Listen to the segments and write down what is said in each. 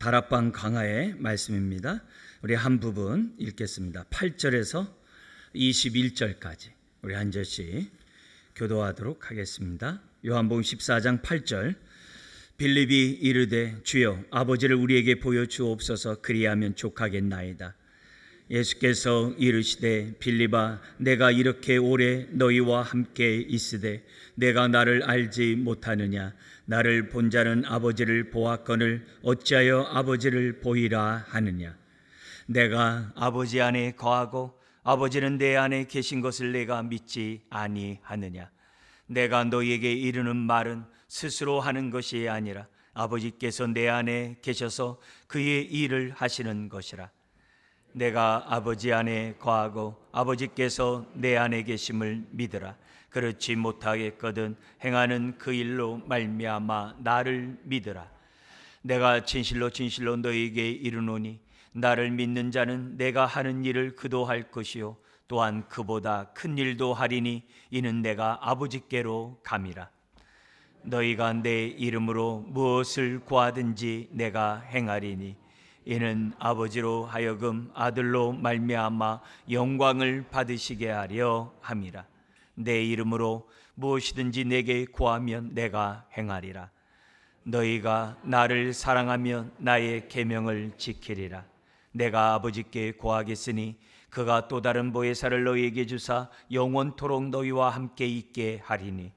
다락방 강화의 말씀입니다. 우리 한 부분 읽겠습니다. 8절에서 21절까지 우리 한 절씩 교도하도록 하겠습니다. 요한복음 14장 8절. 빌립이 이르되 주여 아버지를 우리에게 보여주옵소서 그리하면 족하겠나이다. 예수께서 이르시되 빌립아 내가 이렇게 오래 너희와 함께 있으되 내가 나를 알지 못하느냐. 나를 본 자는 아버지를 보았거늘 어찌하여 아버지를 보이라 하느냐. 내가 아버지 안에 거하고 아버지는 내 안에 계신 것을 내가 믿지 아니하느냐. 내가 너희에게 이르는 말은 스스로 하는 것이 아니라 아버지께서 내 안에 계셔서 그의 일을 하시는 것이라. 내가 아버지 안에 거하고 아버지께서 내 안에 계심을 믿으라. 그렇지 못하겠거든 행하는 그 일로 말미암아 나를 믿으라. 내가 진실로 진실로 너희에게 이르노니 나를 믿는 자는 내가 하는 일을 그도 할 것이요 또한 그보다 큰 일도 하리니 이는 내가 아버지께로 감이라. 너희가 내 이름으로 무엇을 구하든지 내가 행하리니 이는 아버지로 하여금 아들로 말미암아 영광을 받으시게 하려 함이라. 내 이름으로 무엇이든지 내게 구하면 내가 행하리라. 너희가 나를 사랑하면 나의 계명을 지키리라. 내가 아버지께 구하겠으니 그가 또 다른 보혜사를 너희에게 주사 영원토록 너희와 함께 있게 하리니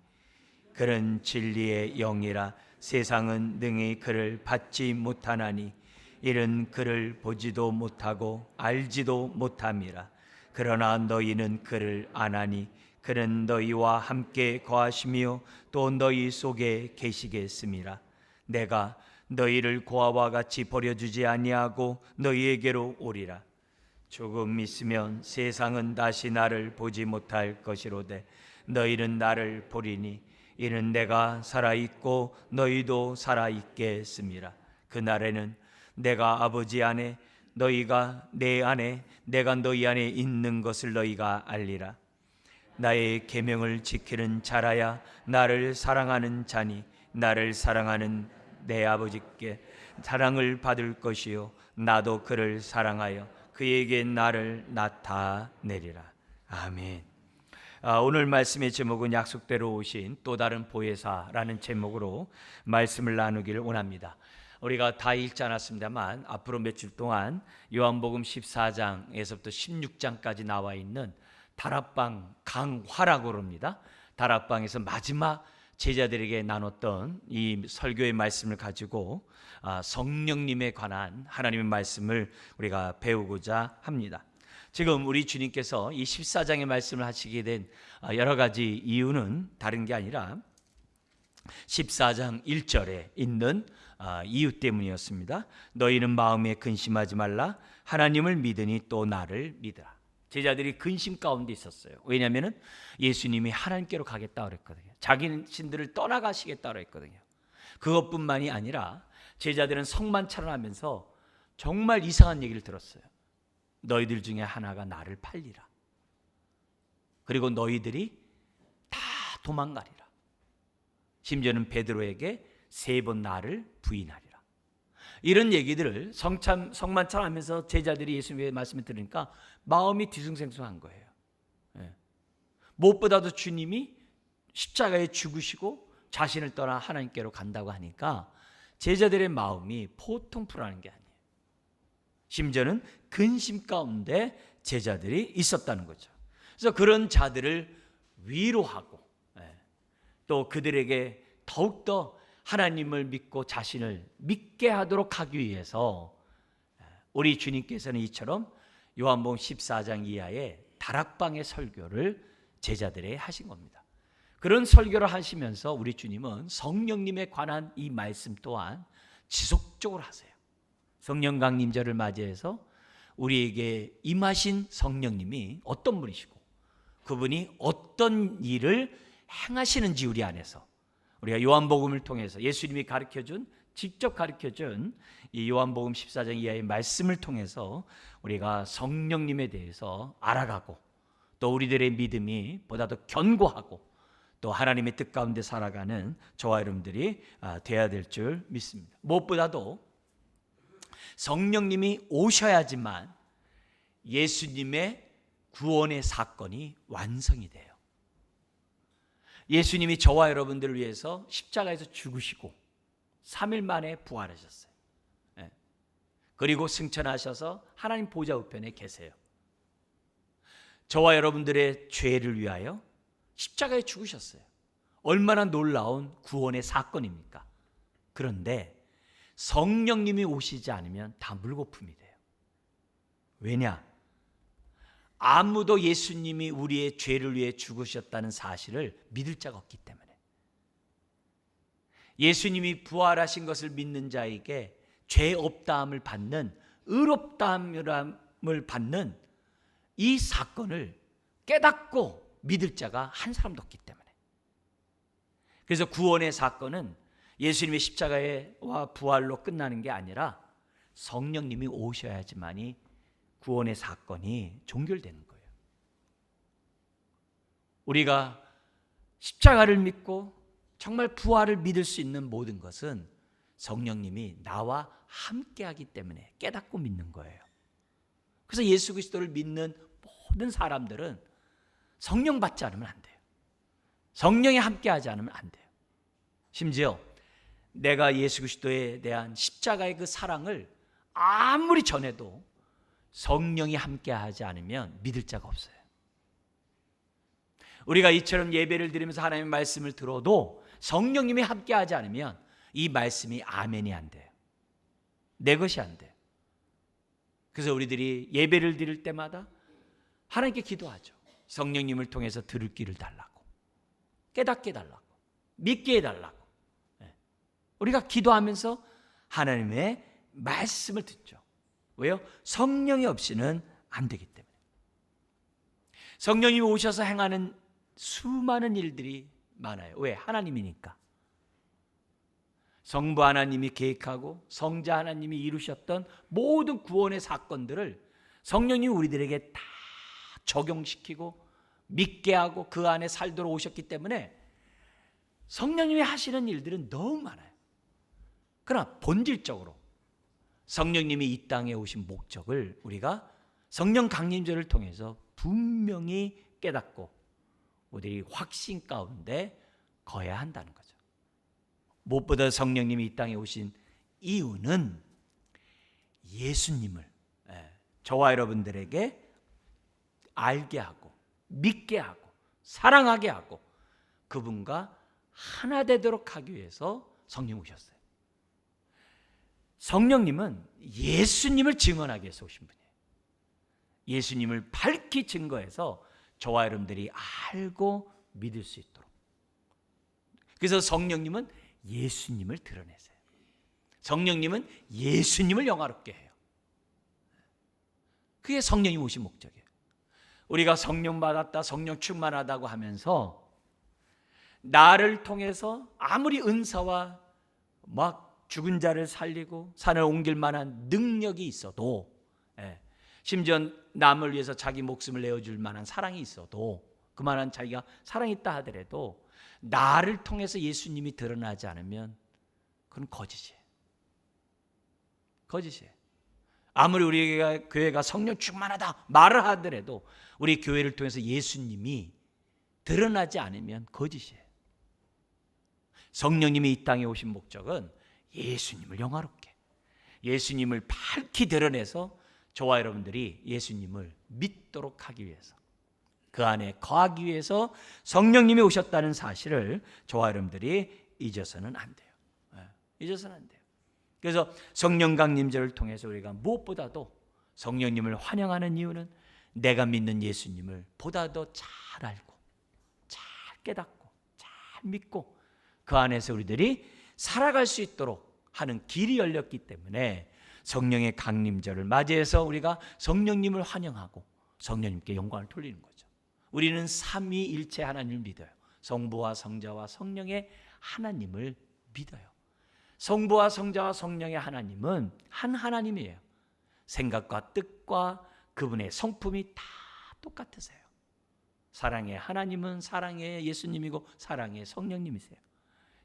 그는 진리의 영이라. 세상은 능히 그를 받지 못하나니 이는 그를 보지도 못하고 알지도 못함이라. 그러나 너희는 그를 아나니 그는 너희와 함께 거하시며 또 너희 속에 계시겠음이라. 내가 너희를 고아와 같이 버려주지 아니하고 너희에게로 오리라. 조금 있으면 세상은 다시 나를 보지 못할 것이로되 너희는 나를 보리니 이는 내가 살아있고 너희도 살아있겠음이라. 그날에는 내가 아버지 안에 너희가 내 안에 내가 너희 안에 있는 것을 너희가 알리라. 나의 계명을 지키는 자라야 나를 사랑하는 자니 나를 사랑하는 내 아버지께 사랑을 받을 것이요 나도 그를 사랑하여 그에게 나를 나타내리라. 아멘. 오늘 말씀의 제목은 약속대로 오신 또 다른 보혜사라는 제목으로 말씀을 나누기를 원합니다. 우리가 다 읽지 않았습니다만 앞으로 며칠 동안 요한복음 14장에서부터 16장까지 나와 있는 다락방 강화라고 합니다. 다락방에서 마지막 제자들에게 나눴던 이 설교의 말씀을 가지고 성령님에 관한 하나님의 말씀을 우리가 배우고자 합니다. 지금 우리 주님께서 이 14장의 말씀을 하시게 된 여러 가지 이유는 다른 게 아니라 14장 1절에 있는 이유 때문이었습니다. 너희는 마음에 근심하지 말라. 하나님을 믿으니 또 나를 믿으라. 제자들이 근심 가운데 있었어요. 왜냐하면 예수님이 하나님께로 가겠다 그랬거든요. 자신들을 떠나가시겠다 그랬거든요. 그것뿐만이 아니라 제자들은 성만 찬양하면서 정말 이상한 얘기를 들었어요. 너희들 중에 하나가 나를 팔리라. 그리고 너희들이 다 도망가리라. 심지어는 베드로에게 3번 나를 부인하리라. 이런 얘기들을 성만 찬양하면서 제자들이 예수님의 말씀을 들으니까 마음이 뒤숭생숭한 거예요. 무엇보다도 주님이 십자가에 죽으시고 자신을 떠나 하나님께로 간다고 하니까 제자들의 마음이 보통 불안한 게 아니에요. 심지어는 근심 가운데 제자들이 있었다는 거죠. 그래서 그런 자들을 위로하고 또 그들에게 더욱더 하나님을 믿고 자신을 믿게 하도록 하기 위해서 우리 주님께서는 이처럼 요한복음 14장 이하의 다락방의 설교를 제자들에게 하신 겁니다. 그런 설교를 하시면서 우리 주님은 성령님에 관한 이 말씀 또한 지속적으로 하세요. 성령 강림절을 맞이해서 우리에게 임하신 성령님이 어떤 분이시고 그분이 어떤 일을 행하시는지 우리 안에서 우리가 요한복음을 통해서 예수님이 가르쳐준 직접 가르쳐준 이 요한복음 14장 이하의 말씀을 통해서 우리가 성령님에 대해서 알아가고 또 우리들의 믿음이 보다 더 견고하고 또 하나님의 뜻 가운데 살아가는 저와 여러분들이 되어야 될 줄 믿습니다. 무엇보다도 성령님이 오셔야지만 예수님의 구원의 사건이 완성이 돼요. 예수님이 저와 여러분들을 위해서 십자가에서 죽으시고 3일 만에 부활하셨어요. 그리고 승천하셔서 하나님 보좌 우편에 계세요. 저와 여러분들의 죄를 위하여 십자가에 죽으셨어요. 얼마나 놀라운 구원의 사건입니까? 그런데 성령님이 오시지 않으면 다 물거품이 돼요. 왜냐? 아무도 예수님이 우리의 죄를 위해 죽으셨다는 사실을 믿을 자가 없기 때문에. 예수님이 부활하신 것을 믿는 자에게 죄 없다함을 받는, 의롭다함을 받는 이 사건을 깨닫고 믿을 자가 한 사람도 없기 때문에. 그래서 구원의 사건은 예수님의 십자가와 부활로 끝나는 게 아니라 성령님이 오셔야지만이 구원의 사건이 종결되는 거예요. 우리가 십자가를 믿고 정말 부활을 믿을 수 있는 모든 것은 성령님이 나와 함께하기 때문에 깨닫고 믿는 거예요. 그래서 예수 그리스도를 믿는 모든 사람들은 성령 받지 않으면 안 돼요. 성령이 함께하지 않으면 안 돼요. 심지어 내가 예수 그리스도에 대한 십자가의 그 사랑을 아무리 전해도 성령이 함께하지 않으면 믿을 자가 없어요. 우리가 이처럼 예배를 드리면서 하나님의 말씀을 들어도 성령님이 함께하지 않으면 이 말씀이 아멘이 안 돼요. 내 것이 안 돼요. 그래서 우리들이 예배를 드릴 때마다 하나님께 기도하죠. 성령님을 통해서 들을 귀를 달라고, 깨닫게 해달라고, 믿게 해달라고. 우리가 기도하면서 하나님의 말씀을 듣죠. 왜요? 성령이 없이는 안 되기 때문에. 성령님이 오셔서 행하는 수많은 일들이 많아요. 왜? 하나님이니까. 성부 하나님이 계획하고 성자 하나님이 이루셨던 모든 구원의 사건들을 성령님이 우리들에게 다 적용시키고 믿게 하고 그 안에 살도록 오셨기 때문에 성령님이 하시는 일들은 너무 많아요. 그러나 본질적으로 성령님이 이 땅에 오신 목적을 우리가 성령 강림절을 통해서 분명히 깨닫고 우리들이 확신 가운데 거해야 한다는 거죠. 무엇보다 성령님이 이 땅에 오신 이유는 예수님을 저와 여러분들에게 알게 하고 믿게 하고 사랑하게 하고 그분과 하나 되도록 하기 위해서 성령 오셨어요. 성령님은 예수님을 증언하기 위해서 오신 분이에요. 예수님을 밝히 증거해서 저와 여러분들이 알고 믿을 수 있도록. 그래서 성령님은 예수님을 드러내세요. 성령님은 예수님을 영화롭게 해요. 그게 성령이 오신 목적이에요. 우리가 성령 받았다, 성령 충만하다고 하면서 나를 통해서 아무리 은사와 막 죽은 자를 살리고 산을 옮길 만한 능력이 있어도, 심지어 남을 위해서 자기 목숨을 내어줄 만한 사랑이 있어도, 그만한 자기가 사랑이 있다 하더라도 나를 통해서 예수님이 드러나지 않으면 그건 거짓이에요. 거짓이에요. 아무리 우리 교회가 성령 충만하다 말을 하더라도 우리 교회를 통해서 예수님이 드러나지 않으면 거짓이에요. 성령님이 이 땅에 오신 목적은 예수님을 영화롭게, 예수님을 밝히 드러내서 저와 여러분들이 예수님을 믿도록 하기 위해서, 그 안에 거하기 위해서 성령님이 오셨다는 사실을 저와 여러분들이 잊어서는 안 돼요. 잊어서는 안 돼요. 그래서 성령 강림절을 통해서 우리가 무엇보다도 성령님을 환영하는 이유는 내가 믿는 예수님을 보다 더 잘 알고 잘 깨닫고 잘 믿고 그 안에서 우리들이 살아갈 수 있도록 하는 길이 열렸기 때문에 성령의 강림절을 맞이해서 우리가 성령님을 환영하고 성령님께 영광을 돌리는 거죠. 우리는 삼위일체 하나님을 믿어요. 성부와 성자와 성령의 하나님을 믿어요. 성부와 성자와 성령의 하나님은 한 하나님이에요. 생각과 뜻과 그분의 성품이 다 똑같으세요. 사랑의 하나님은 사랑의 예수님이고 사랑의 성령님이세요.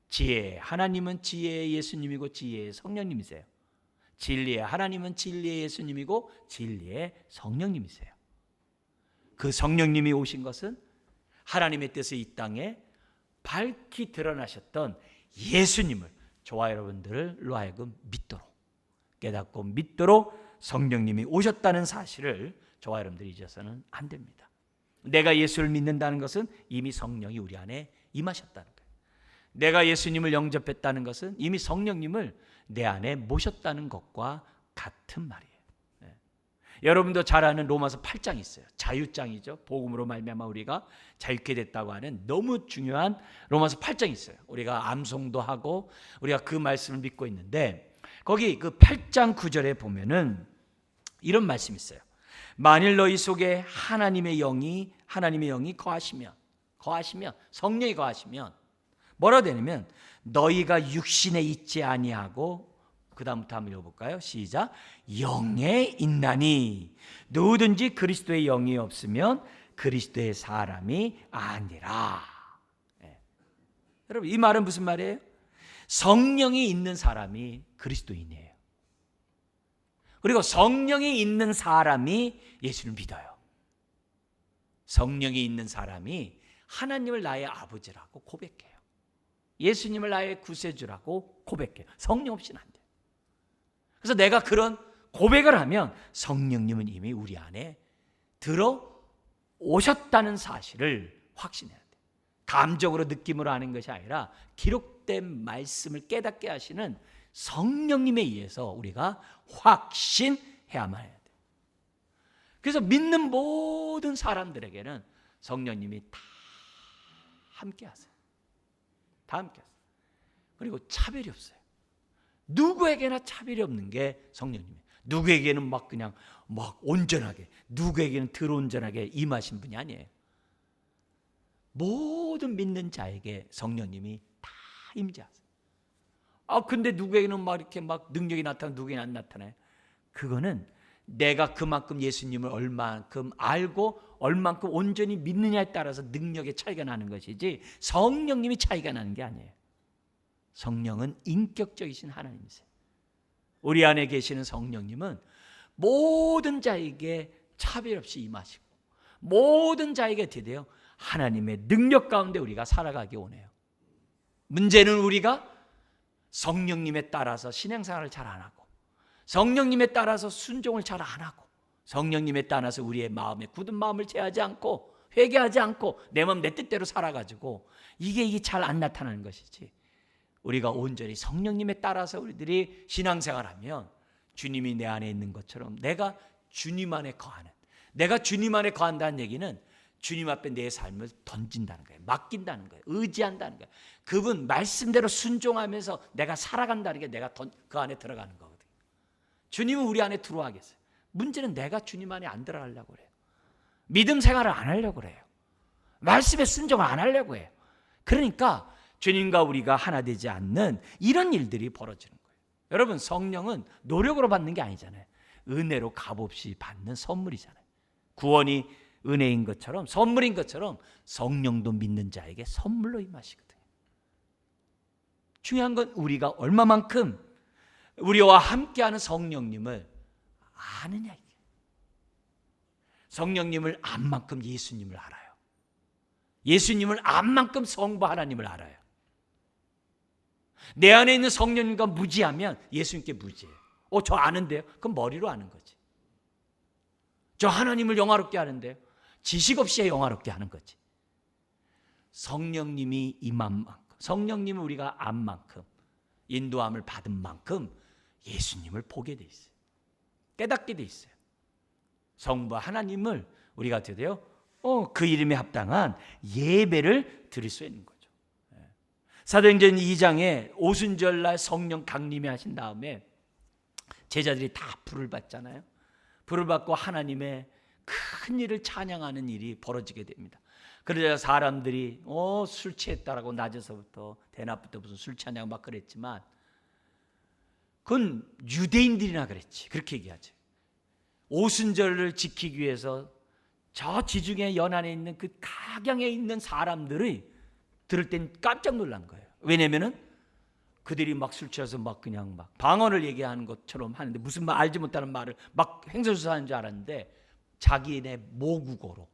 지혜의 하나님은 지혜의 예수님이고 지혜의 성령님이세요. 진리의 하나님은 진리의 예수님이고 진리의 성령님이세요. 그 성령님이 오신 것은 하나님의 뜻을 이 땅에 밝히 드러나셨던 예수님을 저와 여러분들로 하여금 믿도록, 깨닫고 믿도록 성령님이 오셨다는 사실을 저와 여러분들이 잊어서는 안 됩니다. 내가 예수를 믿는다는 것은 이미 성령이 우리 안에 임하셨다는 거예요. 내가 예수님을 영접했다는 것은 이미 성령님을 내 안에 모셨다는 것과 같은 말이에요. 네. 여러분도 잘 아는 로마서 8장이 있어요. 자유장이죠. 복음으로 말미암아 우리가 자유케 됐다고 하는 너무 중요한 로마서 8장이 있어요. 우리가 암송도 하고 우리가 그 말씀을 믿고 있는데, 거기 그 8장 9절에 보면은 이런 말씀이 있어요. 만일 너희 속에 하나님의 영이 거하시면 성령이 거하시면 뭐라 되냐면 너희가 육신에 있지 아니하고, 그 다음부터 한번 읽어볼까요? 시작. 영에 있나니 누구든지 그리스도의 영이 없으면 그리스도의 사람이 아니라. 네. 여러분, 이 말은 무슨 말이에요? 성령이 있는 사람이 그리스도인이에요. 그리고 성령이 있는 사람이 예수를 믿어요. 성령이 있는 사람이 하나님을 나의 아버지라고 고백해요. 예수님을 나의 구세주라고 고백해요. 성령 없이는 안 돼요. 그래서 내가 그런 고백을 하면 성령님은 이미 우리 안에 들어오셨다는 사실을 확신해야 돼요. 감정으로 느낌으로 하는 것이 아니라 기록된 말씀을 깨닫게 하시는 성령님에 의해서 우리가 확신해야만 해야 돼요. 그래서 믿는 모든 사람들에게는 성령님이 다 함께 하세요. 다 함께 하세요. 그리고 차별이 없어요. 누구에게나 차별이 없는 게 성령님이에요. 누구에게는 막 그냥 막 온전하게, 누구에게는 덜 온전하게 임하신 분이 아니에요. 모든 믿는 자에게 성령님이 다 임재하세요. 근데 누구에게는 막 이렇게 막 능력이 나타나고 누구에게는 안 나타나요. 그거는 내가 그만큼 예수님을 얼만큼 알고 얼만큼 온전히 믿느냐에 따라서 능력의 차이가 나는 것이지 성령님이 차이가 나는 게 아니에요. 성령은 인격적이신 하나님이세요. 우리 안에 계시는 성령님은 모든 자에게 차별 없이 임하시고 모든 자에게 드디어 하나님의 능력 가운데 우리가 살아가기 원해요. 문제는 우리가 성령님에 따라서 신앙생활을 잘 안 하고, 성령님에 따라서 순종을 잘 안 하고, 성령님에 따라서 우리의 마음에 굳은 마음을 제하지 않고 회개하지 않고 내 마음 내 뜻대로 살아가지고 이게 잘 안 나타나는 것이지, 우리가 온전히 성령님에 따라서 우리들이 신앙생활하면 주님이 내 안에 있는 것처럼 내가 주님 안에 거하는, 내가 주님 안에 거한다는 얘기는 주님 앞에 내 삶을 던진다는 거예요. 맡긴다는 거예요. 의지한다는 거예요. 그분 말씀대로 순종하면서 내가 살아간다는 게 내가 그 안에 들어가는 거거든요. 주님은 우리 안에 들어가겠어요. 문제는 내가 주님 안에 안 들어가려고 그래요. 믿음 생활을 안 하려고 그래요. 말씀에 순종을 안 하려고 해요. 그러니까 주님과 우리가 하나 되지 않는 이런 일들이 벌어지는 거예요. 여러분, 성령은 노력으로 받는 게 아니잖아요. 은혜로 값없이 받는 선물이잖아요. 구원이 은혜인 것처럼, 선물인 것처럼 성령도 믿는 자에게 선물로 임하시거든요. 중요한 건 우리가 얼마만큼 우리와 함께하는 성령님을 아느냐. 성령님을 안 만큼 예수님을 알아요. 예수님을 안 만큼 성부 하나님을 알아요. 내 안에 있는 성령님과 무지하면 예수님께 무지해요. 저 아는데요? 그럼 머리로 아는 거지. 저 하나님을 영화롭게 하는데요? 지식 없이 영화롭게 하는 거지. 성령님이 임한 만큼, 성령님을 우리가 안 만큼, 인도함을 받은 만큼 예수님을 보게 돼 있어요. 깨닫게 돼 있어요. 성부 하나님을 우리가 드디어 그 이름에 합당한 예배를 드릴 수 있는 거죠. 사도행전 2장에 오순절날 성령 강림이 하신 다음에 제자들이 다 불을 받잖아요. 불을 받고 하나님의 큰 일을 찬양하는 일이 벌어지게 됩니다. 그러자 사람들이 술 취했다라고 낮에서부터 대낮부터 무슨 술 찬양 막 그랬지만 그건 유대인들이나 그랬지. 그렇게 얘기하죠. 오순절을 지키기 위해서 저 지중해 연안에 있는 그 각양에 있는 사람들이 들을 땐 깜짝 놀란 거예요. 왜냐면은 그들이 막 술 취해서 막 그냥 막 방언을 얘기하는 것처럼 하는데 무슨 말 알지 못하는 말을 막 횡설수설하는 줄 알았는데 자기네 모국어로,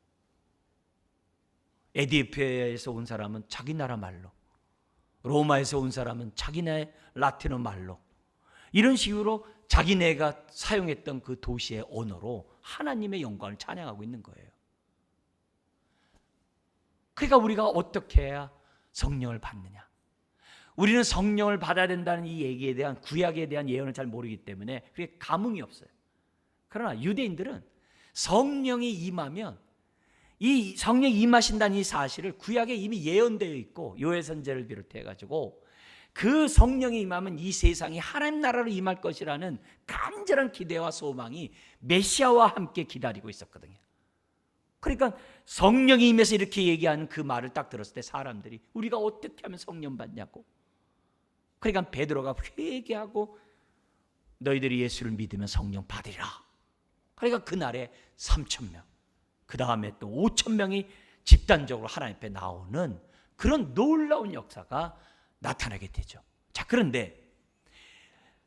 에디오피아에서 온 사람은 자기 나라 말로, 로마에서 온 사람은 자기네 라틴어 말로, 이런 식으로 자기네가 사용했던 그 도시의 언어로 하나님의 영광을 찬양하고 있는 거예요. 그러니까 우리가 어떻게 해야 성령을 받느냐? 우리는 성령을 받아야 된다는 이 얘기에 대한, 구약에 대한 예언을 잘 모르기 때문에 그게 감흥이 없어요. 그러나 유대인들은 성령이 임하면, 이 성령이 임하신다는 이 사실을 구약에 이미 예언되어 있고, 요엘 선지자를 비롯해 가지고 그 성령이 임하면 이 세상이 하나님 나라로 임할 것이라는 간절한 기대와 소망이 메시아와 함께 기다리고 있었거든요. 그러니까 성령이 임해서 이렇게 얘기하는 그 말을 딱 들었을 때 사람들이 우리가 어떻게 하면 성령 받냐고. 그러니까 베드로가 회개하고 너희들이 예수를 믿으면 성령 받으리라. 그러니까 그날에 3,000명, 그 다음에 또 5,000명이 집단적으로 하나님 앞에 나오는 그런 놀라운 역사가 나타나게 되죠. 자, 그런데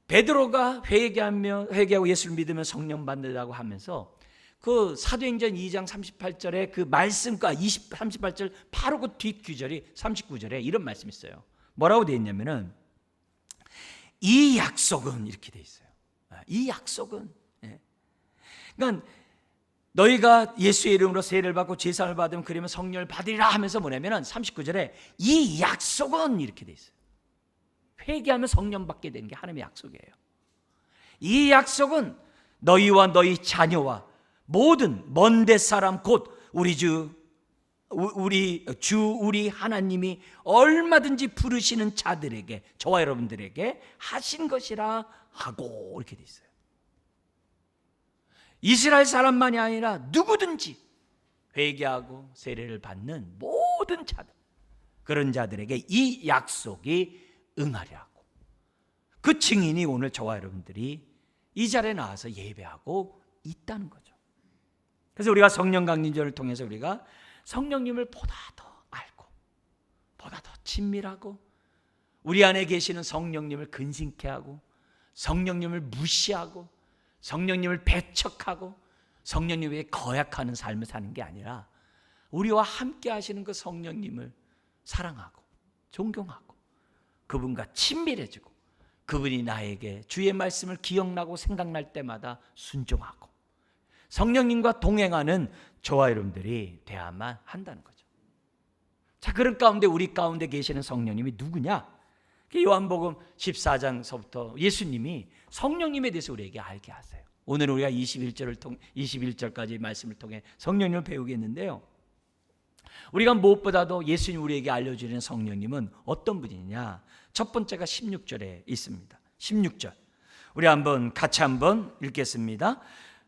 베드로가 회개하고 예수를 믿으면 성령 받는다고 하면서 그 사도행전 2장 38절에 그 말씀과 38절 바로 그 뒷구절이 39절에 이런 말씀이 있어요. 뭐라고 되어 있냐면은 이 약속은 이렇게 되어 있어요. 이 약속은, 그러니까 너희가 예수의 이름으로 세례를 받고 제사를 받으면 그러면 성령을 받으리라 하면서 뭐냐면은 39절에 이 약속은 이렇게 되어 있어요. 회개하면 성령 받게 되는 게 하나님의 약속이에요. 이 약속은 너희와 너희 자녀와 모든 먼데 사람 곧 우리 하나님이 얼마든지 부르시는 자들에게, 저와 여러분들에게 하신 것이라 하고, 이렇게 돼 있어요. 이스라엘 사람만이 아니라 누구든지 회개하고 세례를 받는 모든 자들, 그런 자들에게 이 약속이 응하리라고. 그 증인이 오늘 저와 여러분들이 이 자리에 나와서 예배하고 있다는 거죠. 그래서 우리가 성령 강림절을 통해서 우리가 성령님을 보다 더 알고, 보다 더 친밀하고, 우리 안에 계시는 성령님을 근심케 하고, 성령님을 무시하고, 성령님을 배척하고, 성령님에 거역하는 삶을 사는 게 아니라 우리와 함께 하시는 그 성령님을 사랑하고 존경하고 그분과 친밀해지고, 그분이 나에게 주의 말씀을 기억나고 생각날 때마다 순종하고, 성령님과 동행하는 저와 여러분들이 돼야만 한다는 거죠. 자, 그런 가운데 우리 가운데 계시는 성령님이 누구냐? 요한복음 14장서부터 예수님이 성령님에 대해서 우리에게 알게 하세요. 오늘 우리가 21절까지 말씀을 통해 성령님을 배우겠는데요, 우리가 무엇보다도 예수님 우리에게 알려주는 성령님은 어떤 분이냐? 첫 번째가 16절에 있습니다. 16절 우리 같이 한번 읽겠습니다.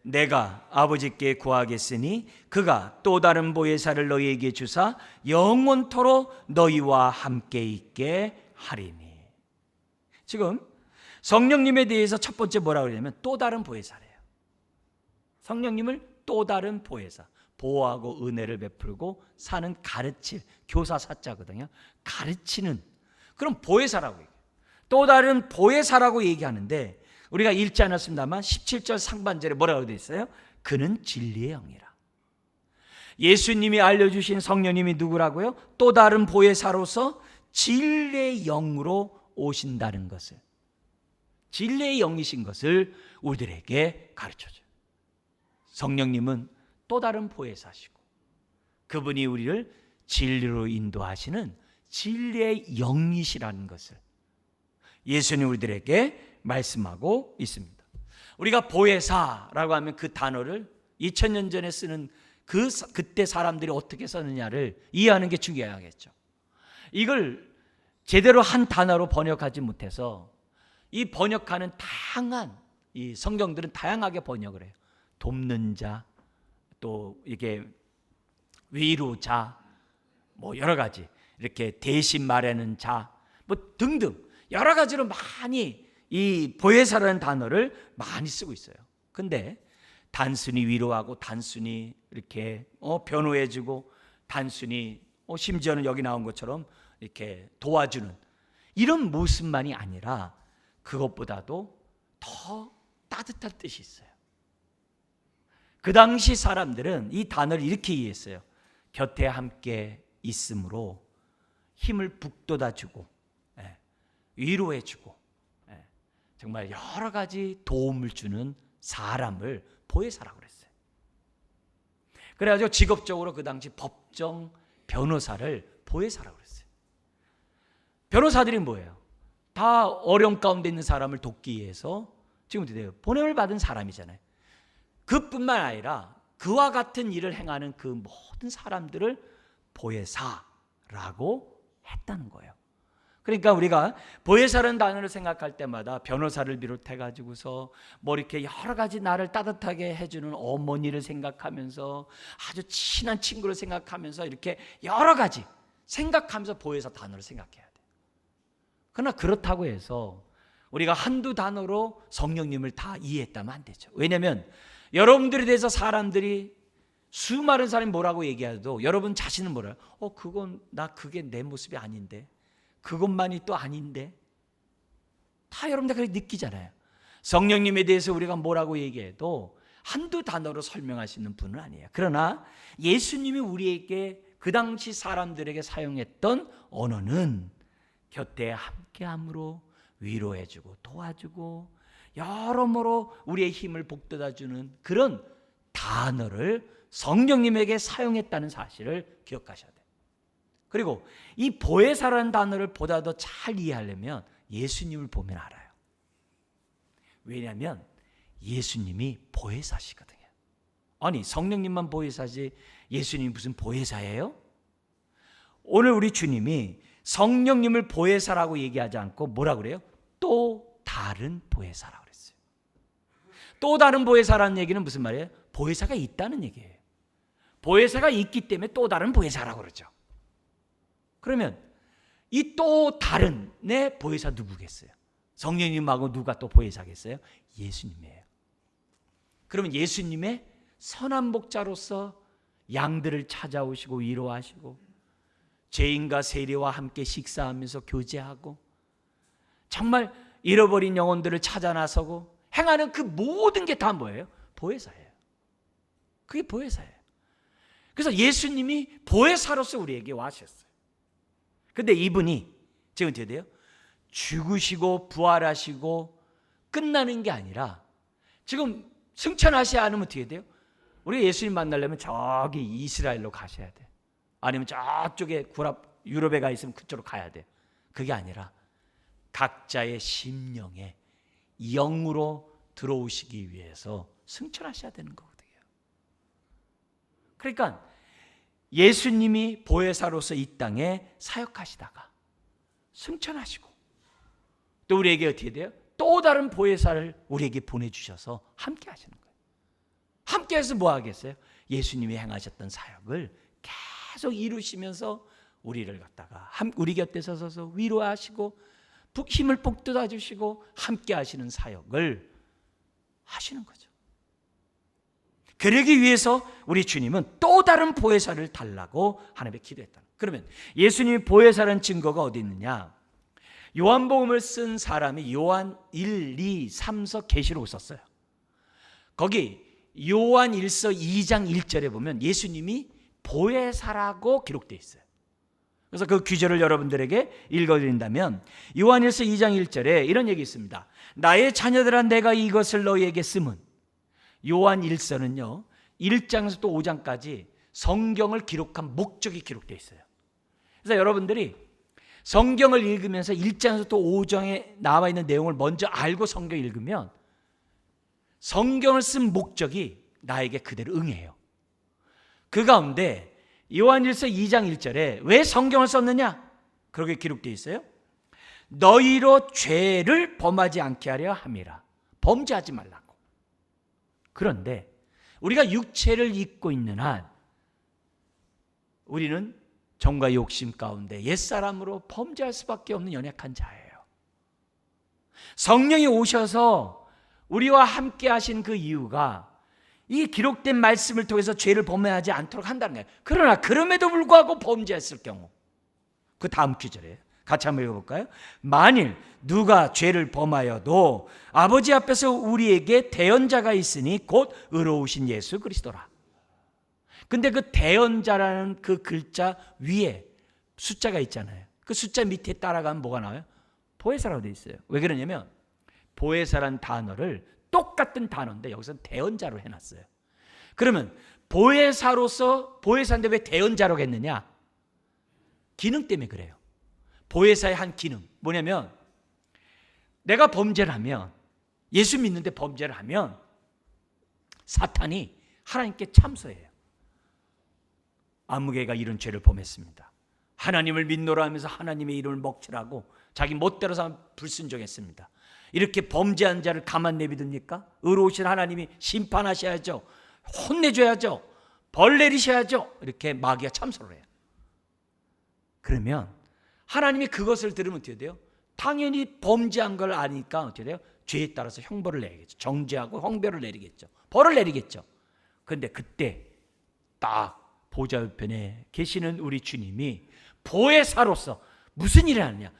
내가 아버지께 구하겠으니 그가 또 다른 보혜사를 너희에게 주사 영원토록 너희와 함께 있게 하리니. 지금 성령님에 대해서 첫 번째 뭐라고 그러냐면 또 다른 보혜사래요. 성령님을 또 다른 보혜사, 보호하고 은혜를 베풀고 사는 가르칠, 교사 사자거든요. 가르치는 그런 보혜사라고 얘기해요. 또 다른 보혜사라고 얘기하는데 우리가 읽지 않았습니다만 17절 상반절에 뭐라고 되어 있어요? 그는 진리의 영이라. 예수님이 알려주신 성령님이 누구라고요? 또 다른 보혜사로서 진리의 영으로 오신다는 것을, 진리의 영이신 것을 우리들에게 가르쳐줘요. 성령님은 또 다른 보혜사시고 그분이 우리를 진리로 인도하시는 진리의 영이시라는 것을 예수님 우리들에게 말씀하고 있습니다. 우리가 보혜사라고 하면 그 단어를 2000년 전에 쓰는 그때 사람들이 어떻게 썼느냐를 이해하는 게 중요하겠죠. 이걸 제대로 한 단어로 번역하지 못해서 이 번역하는 다양한 이 성경들은 다양하게 번역을 해요. 돕는 자, 또 이게 위로자, 뭐 여러 가지 이렇게 대신 말하는 자, 뭐 등등 여러 가지로 많이 이 보혜사라는 단어를 많이 쓰고 있어요. 근데 단순히 위로하고 단순히 이렇게 변호해주고 단순히 심지어는 여기 나온 것처럼 이렇게 도와주는 이런 모습만이 아니라 그것보다도 더 따뜻한 뜻이 있어요. 그 당시 사람들은 이 단어를 이렇게 이해했어요. 곁에 함께 있음으로 힘을 북돋아주고 위로해주고 정말 여러 가지 도움을 주는 사람을 보혜사라고 그랬어요. 그래가지고 직업적으로 그 당시 법정 변호사를 보혜사라고 그랬어요. 변호사들이 뭐예요? 다 어려움 가운데 있는 사람을 돕기 위해서 지금 어떻게 돼요? 보냄을 받은 사람이잖아요. 그뿐만 아니라 그와 같은 일을 행하는 그 모든 사람들을 보혜사라고 했다는 거예요. 그러니까 우리가 보혜사라는 단어를 생각할 때마다 변호사를 비롯해 가지고서 뭐 이렇게 여러 가지 나를 따뜻하게 해주는 어머니를 생각하면서 아주 친한 친구를 생각하면서 이렇게 여러 가지 생각하면서 보혜사 단어를 생각해야 돼요. 그러나 그렇다고 해서 우리가 한두 단어로 성령님을 다 이해했다면 안 되죠. 왜냐하면 여러분들에 대해서 사람들이 수많은 사람이 뭐라고 얘기해도 여러분 자신은 뭐라요? 그게 내 모습이 아닌데, 그것만이 또 아닌데, 다 여러분들 그렇게 느끼잖아요. 성령님에 대해서 우리가 뭐라고 얘기해도 한두 단어로 설명할 수 있는 분은 아니에요. 그러나 예수님이 우리에게 그 당시 사람들에게 사용했던 언어는 곁에 함께함으로 위로해주고 도와주고 여러모로 우리의 힘을 북돋아주는 그런 단어를 성령님에게 사용했다는 사실을 기억하셔야 돼요. 그리고 이 보혜사라는 단어를 보다 더 잘 이해하려면 예수님을 보면 알아요. 왜냐하면 예수님이 보혜사시거든요. 아니, 성령님만 보혜사지 예수님이 무슨 보혜사예요? 오늘 우리 주님이 성령님을 보혜사라고 얘기하지 않고 뭐라 그래요? 또 다른 보혜사라고 그랬어요. 또 다른 보혜사라는 얘기는 무슨 말이에요? 보혜사가 있다는 얘기예요. 보혜사가 있기 때문에 또 다른 보혜사라고 그러죠. 그러면 이 또 다른 내 보혜사 누구겠어요? 성령님하고 누가 또 보혜사겠어요? 예수님이에요. 그러면 예수님의 선한 목자로서 양들을 찾아오시고 위로하시고 죄인과 세리와 함께 식사하면서 교제하고 정말 잃어버린 영혼들을 찾아 나서고 행하는 그 모든 게 다 뭐예요? 보혜사예요. 그게 보혜사예요. 그래서 예수님이 보혜사로서 우리에게 와셨어요. 근데 이분이 지금 어떻게 돼요? 죽으시고 부활하시고 끝나는 게 아니라 지금 승천하셔야 하면 어떻게 돼요? 우리 예수님 만나려면 저기 이스라엘로 가셔야 돼요. 아니면 저쪽에 유럽에 가 있으면 그쪽으로 가야 돼요. 그게 아니라 각자의 심령에 영으로 들어오시기 위해서 승천하셔야 되는 거거든요. 그러니까 예수님이 보혜사로서 이 땅에 사역하시다가 승천하시고 또 우리에게 어떻게 돼요? 또 다른 보혜사를 우리에게 보내주셔서 함께 하시는 거예요. 함께 해서 뭐 하겠어요? 예수님이 행하셨던 사역을 계속 이루시면서 우리를 갖다가 우리 곁에 서서 위로하시고 힘을 북돋아 주시고 함께 하시는 사역을 하시는 거죠. 그러기 위해서 우리 주님은 또 다른 보혜사를 달라고 하나님께 기도했다. 그러면 예수님이 보혜사라는 증거가 어디 있느냐? 요한복음을 쓴 사람이 요한 1, 2, 3서 계시록을 썼어요. 거기 요한 1서 2장 1절에 보면 예수님이 보혜사라고 기록되어 있어요. 그래서 그 구절을 여러분들에게 읽어드린다면 요한 1서 2장 1절에 이런 얘기 있습니다. 나의 자녀들아 내가 이것을 너희에게 쓰면, 요한 1서는요 1장에서 또 5장까지 성경을 기록한 목적이 기록되어 있어요. 그래서 여러분들이 성경을 읽으면서 1장에서 또 5장에 나와 있는 내용을 먼저 알고 성경을 읽으면 성경을 쓴 목적이 나에게 그대로 응해요. 그 가운데 요한일서 2장 1절에 왜 성경을 썼느냐? 그렇게 기록되어 있어요. 너희로 죄를 범하지 않게 하려 함이라. 범죄하지 말라고. 그런데 우리가 육체를 입고 있는 한 우리는 정과 욕심 가운데 옛사람으로 범죄할 수밖에 없는 연약한 자예요. 성령이 오셔서 우리와 함께 하신 그 이유가 이 기록된 말씀을 통해서 죄를 범하지 않도록 한다는 거예요. 그러나 그럼에도 불구하고 범죄했을 경우 그 다음 구절에 같이 한번 읽어볼까요? 만일 누가 죄를 범하여도 아버지 앞에서 우리에게 대언자가 있으니 곧 의로우신 예수 그리스도라. 근데 그 대언자라는 그 글자 위에 숫자가 있잖아요. 그 숫자 밑에 따라가면 뭐가 나와요? 보혜사라고 되어 있어요. 왜 그러냐면 보혜사란 단어를 똑같은 단어인데 여기서 대언자로 해놨어요. 그러면 보혜사로서, 보혜사인데 왜 대언자로 했느냐? 기능 때문에 그래요. 보혜사의 한 기능 뭐냐면, 내가 범죄를 하면, 예수 믿는데 범죄를 하면 사탄이 하나님께 참소해요. 아무개가 이런 죄를 범했습니다. 하나님을 믿노라 하면서 하나님의 이름을 먹칠하고 자기 멋대로 불순종했습니다. 이렇게 범죄한 자를 가만 내비둡니까? 의로우신 하나님이 심판하셔야죠. 혼내줘야죠. 벌 내리셔야죠. 이렇게 마귀가 참소를 해요. 그러면 하나님이 그것을 들으면 어떻게 돼요? 당연히 범죄한 걸 아니까 어떻게 돼요? 죄에 따라서 형벌을 내리겠죠. 정죄하고 형벌을 내리겠죠. 벌을 내리겠죠. 그런데 그때 딱 보좌 우편에 계시는 우리 주님이 보혜사로서 무슨 일을 하느냐?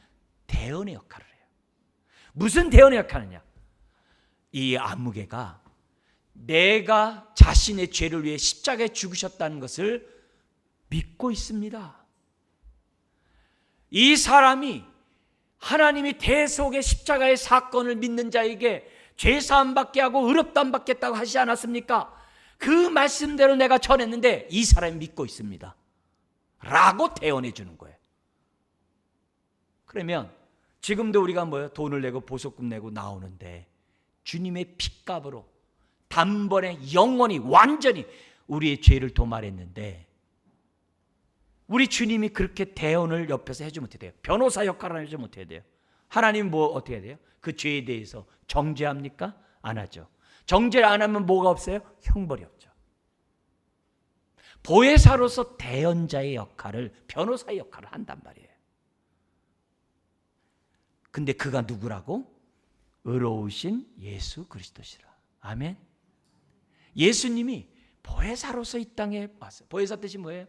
대언의 역할을 해요. 무슨 대언의 역할을 하느냐? 이 아무개가 내가 자신의 죄를 위해 십자가에 죽으셨다는 것을 믿고 있습니다. 이 사람이 하나님이 대속의 십자가의 사건을 믿는 자에게 죄사함 받게 하고 의롭다함 받겠다고 하시지 않았습니까? 그 말씀대로 내가 전했는데 이 사람이 믿고 있습니다 라고 대언해 주는 거예요. 그러면 지금도 우리가 뭐예요? 돈을 내고 보석금 내고 나오는데 주님의 핏값으로 단번에 영원히 완전히 우리의 죄를 도말했는데, 우리 주님이 그렇게 대언을 옆에서 해주면 어떻게 돼요? 변호사 역할을 해주면 어떻게 돼요? 하나님 뭐 어떻게 해야 돼요? 그 죄에 대해서 정죄합니까? 안 하죠. 정죄를 안 하면 뭐가 없어요? 형벌이 없죠. 보혜사로서 대언자의 역할을, 변호사의 역할을 한단 말이에요. 근데 그가 누구라고? 의로우신 예수 그리스도시라. 아멘. 예수님이 보혜사로서 이 땅에 왔어요. 보혜사 뜻이 뭐예요?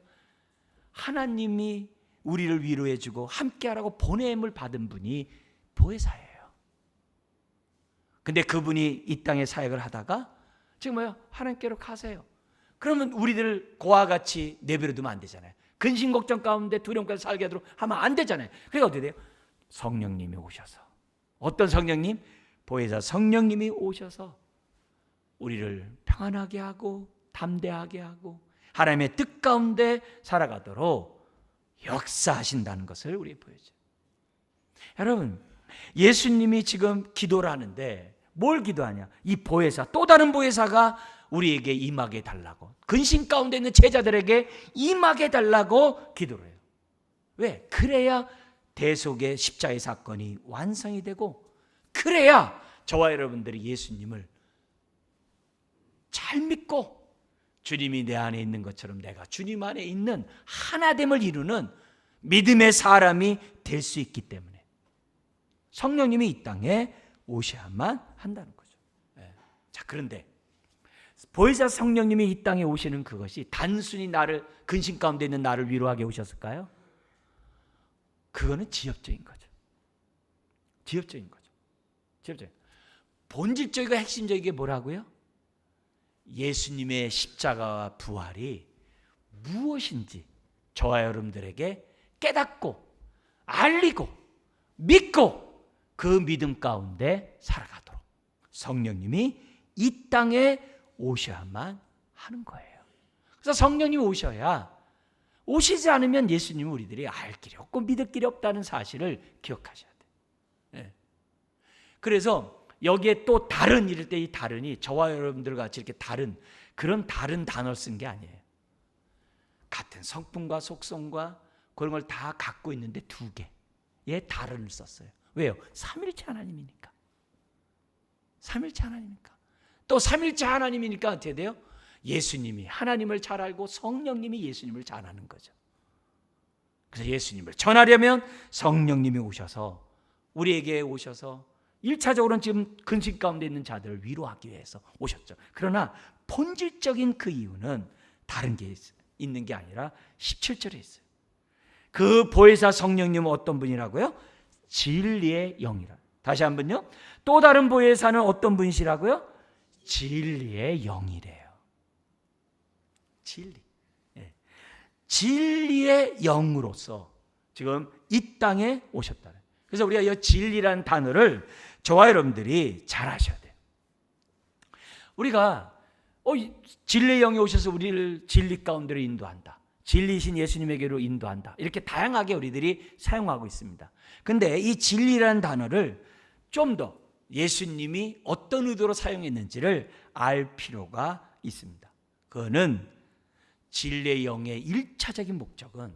하나님이 우리를 위로해 주고 함께하라고 보냄을 받은 분이 보혜사예요. 근데 그분이 이 땅에 사역을 하다가 지금 뭐예요? 하나님께로 가세요. 그러면 우리들 고와 같이 내버려 두면 안 되잖아요. 근심 걱정 가운데 두려움 가운데 살게 하도록 하면 안 되잖아요. 그러니까 어떻게 돼요? 성령님이 오셔서, 어떤 성령님? 보혜사 성령님이 오셔서 우리를 평안하게 하고 담대하게 하고 하나님의 뜻 가운데 살아가도록 역사하신다는 것을 우리에게 보여줘요. 여러분, 예수님이 지금 기도를 하는데 뭘 기도하냐? 이 보혜사, 또 다른 보혜사가 우리에게 임하게 달라고, 근심 가운데 있는 제자들에게 임하게 달라고 기도를 해요. 왜? 그래야 대속의 십자가의 사건이 완성이 되고, 그래야 저와 여러분들이 예수님을 잘 믿고 주님이 내 안에 있는 것처럼 내가 주님 안에 있는 하나됨을 이루는 믿음의 사람이 될 수 있기 때문에 성령님이 이 땅에 오셔야만 한다는 거죠. 자, 그런데 보혜사 성령님이 이 땅에 오시는 그것이 단순히 나를, 근심 가운데 있는 나를 위로하게 오셨을까요? 그거는 지엽적인 거죠. 지엽적인 거죠. 지엽적인. 본질적이고 핵심적인 게 뭐라고요? 예수님의 십자가와 부활이 무엇인지 저와 여러분들에게 깨닫고 알리고 믿고 그 믿음 가운데 살아가도록 성령님이 이 땅에 오셔야만 하는 거예요. 그래서 성령님이 오셔야, 오시지 않으면 예수님은 우리들이 알 길이 없고 믿을 길이 없다는 사실을 기억하셔야 돼요. 그래서 여기에 또 다른, 이럴 때 이 다른이 저와 여러분들 같이 이렇게 다른, 그런 다른 단어를 쓴 게 아니에요. 같은 성품과 속성과 그런 걸 다 갖고 있는데 두 개의 다른을 썼어요. 왜요? 삼일체 하나님이니까. 삼일체 하나님이니까. 또 삼일체 하나님이니까 어떻게 돼요? 예수님이 하나님을 잘 알고 성령님이 예수님을 잘 아는 거죠. 그래서 예수님을 전하려면 성령님이 오셔서, 우리에게 오셔서 1차적으로는 지금 근심 가운데 있는 자들을 위로하기 위해서 오셨죠. 그러나 본질적인 그 이유는 다른 게 있는 게 아니라 17절에 있어요. 그 보혜사 성령님은 어떤 분이라고요? 진리의 영이라. 다시 한번요. 또 다른 보혜사는 어떤 분이시라고요? 진리의 영이래요. 진리. 네. 진리의 영으로서 지금 이 땅에 오셨다. 그래서 우리가 이 진리라는 단어를 저와 여러분들이 잘 아셔야 돼요. 우리가 진리의 영이 오셔서 우리를 진리 가운데로 인도한다. 진리이신 예수님에게로 인도한다. 이렇게 다양하게 우리들이 사용하고 있습니다. 근데 이 진리라는 단어를 좀 더 예수님이 어떤 의도로 사용했는지를 알 필요가 있습니다. 그거는 진리의 영의 1차적인 목적은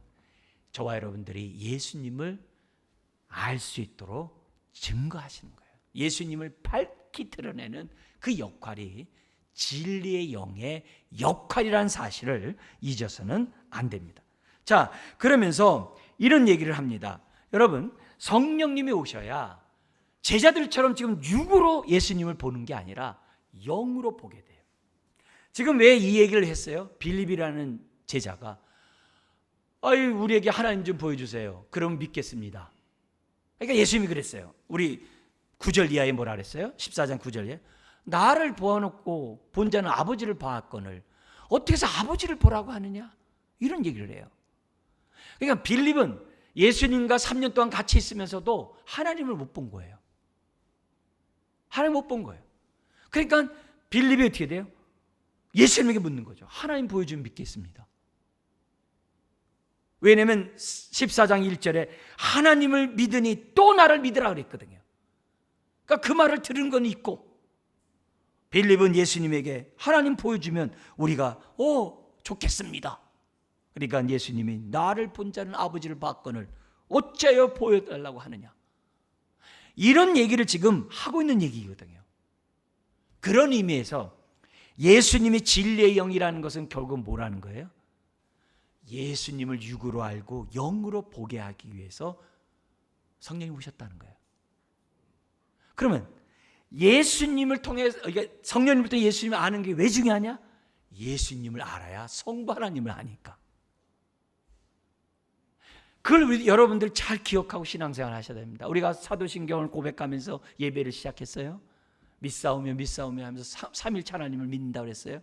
저와 여러분들이 예수님을 알 수 있도록 증거하시는 거예요. 예수님을 밝히 드러내는 그 역할이 진리의 영의 역할이라는 사실을 잊어서는 안 됩니다. 자, 그러면서 이런 얘기를 합니다. 여러분, 성령님이 오셔야 제자들처럼 지금 육으로 예수님을 보는 게 아니라 영으로 보게 돼요. 지금 왜 이 얘기를 했어요? 빌립이라는 제자가 우리에게 하나님 좀 보여주세요. 그럼 믿겠습니다. 그러니까 예수님이 그랬어요. 우리 9절 이하에 뭐라 그랬어요? 14장 9절에 나를 보아놓고 본 자는 아버지를 보았거늘 어떻게 해서 아버지를 보라고 하느냐? 이런 얘기를 해요. 그러니까 빌립은 예수님과 3년 동안 같이 있으면서도 하나님을 못 본 거예요. 하나님 못 본 거예요. 그러니까 빌립이 어떻게 돼요? 예수님에게 묻는 거죠. 하나님 보여주면 믿겠습니다. 왜냐하면 14장 1절에 하나님을 믿으니 또 나를 믿으라 그랬거든요. 그러니까 그 말을 들은 건 있고 빌립은 예수님에게 하나님 보여주면 우리가 좋겠습니다. 그러니까 예수님이 나를 본 자는 아버지를 봤거늘 어째요 보여달라고 하느냐. 이런 얘기를 지금 하고 있는 얘기거든요. 그런 의미에서 예수님이 진리의 영이라는 것은 결국 뭐라는 거예요? 예수님을 육으로 알고 영으로 보게 하기 위해서 성령이 오셨다는 거예요. 그러면 예수님을 통해서 성령님을 통해 예수님을 아는 게 왜 중요하냐? 예수님을 알아야 성부 하나님을 아니까. 그걸 여러분들 잘 기억하고 신앙생활 하셔야 됩니다. 우리가 사도신경을 고백하면서 예배를 시작했어요. 믿사오며 하면서 삼일체 하나님을 믿는다고 그랬어요.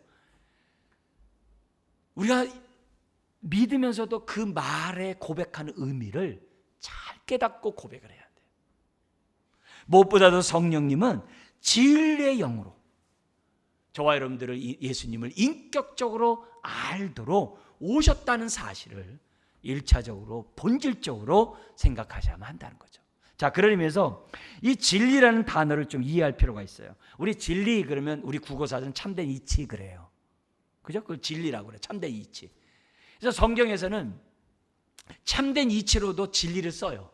우리가 믿으면서도 그 말에 고백하는 의미를 잘 깨닫고 고백을 해야 돼요. 무엇보다도 성령님은 진리의 영으로 저와 여러분들을 예수님을 인격적으로 알도록 오셨다는 사실을 1차적으로 본질적으로 생각하셔야만 한다는 거죠. 자, 그런 의미에서 이 진리라는 단어를 좀 이해할 필요가 있어요. 우리 진리 그러면 우리 국어사전 참된 이치 그래요. 그죠? 그걸 진리라고 그래요. 참된 이치. 그래서 성경에서는 참된 이치로도 진리를 써요.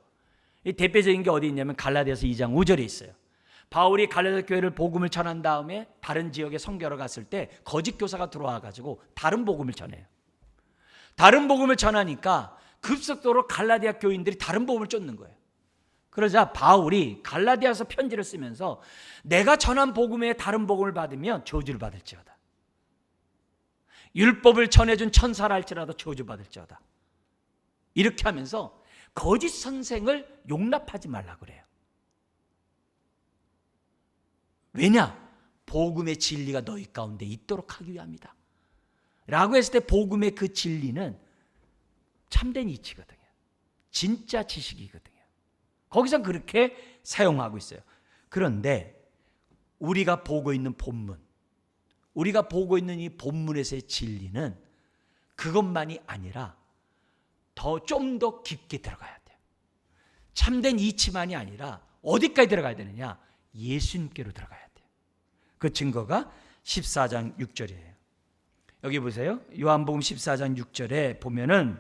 이 대표적인 게 어디 있냐면 갈라디아서 2장 5절에 있어요. 바울이 갈라디아 교회를 복음을 전한 다음에 다른 지역에 선교를 갔을 때 거짓 교사가 들어와 가지고 다른 복음을 전해요. 다른 복음을 전하니까 급속도로 갈라디아 교인들이 다른 복음을 쫓는 거예요. 그러자 바울이 갈라디아서 편지를 쓰면서 내가 전한 복음에 다른 복음을 받으면 저주를 받을지어다. 율법을 전해준 천사라 할지라도 저주받을지어다. 이렇게 하면서 거짓 선생을 용납하지 말라고 그래요. 왜냐? 복음의 진리가 너희 가운데 있도록 하기 위함이다 라고 했을 때 복음의 그 진리는 참된 이치거든요. 진짜 지식이거든요. 거기서 그렇게 사용하고 있어요. 그런데 우리가 보고 있는 본문, 우리가 보고 있는 이 본문에서의 진리는 그것만이 아니라 좀 더 깊게 들어가야 돼요. 참된 이치만이 아니라 어디까지 들어가야 되느냐? 예수님께로 들어가야 돼요. 그 증거가 14장 6절이에요. 여기 보세요. 요한복음 14장 6절에 보면은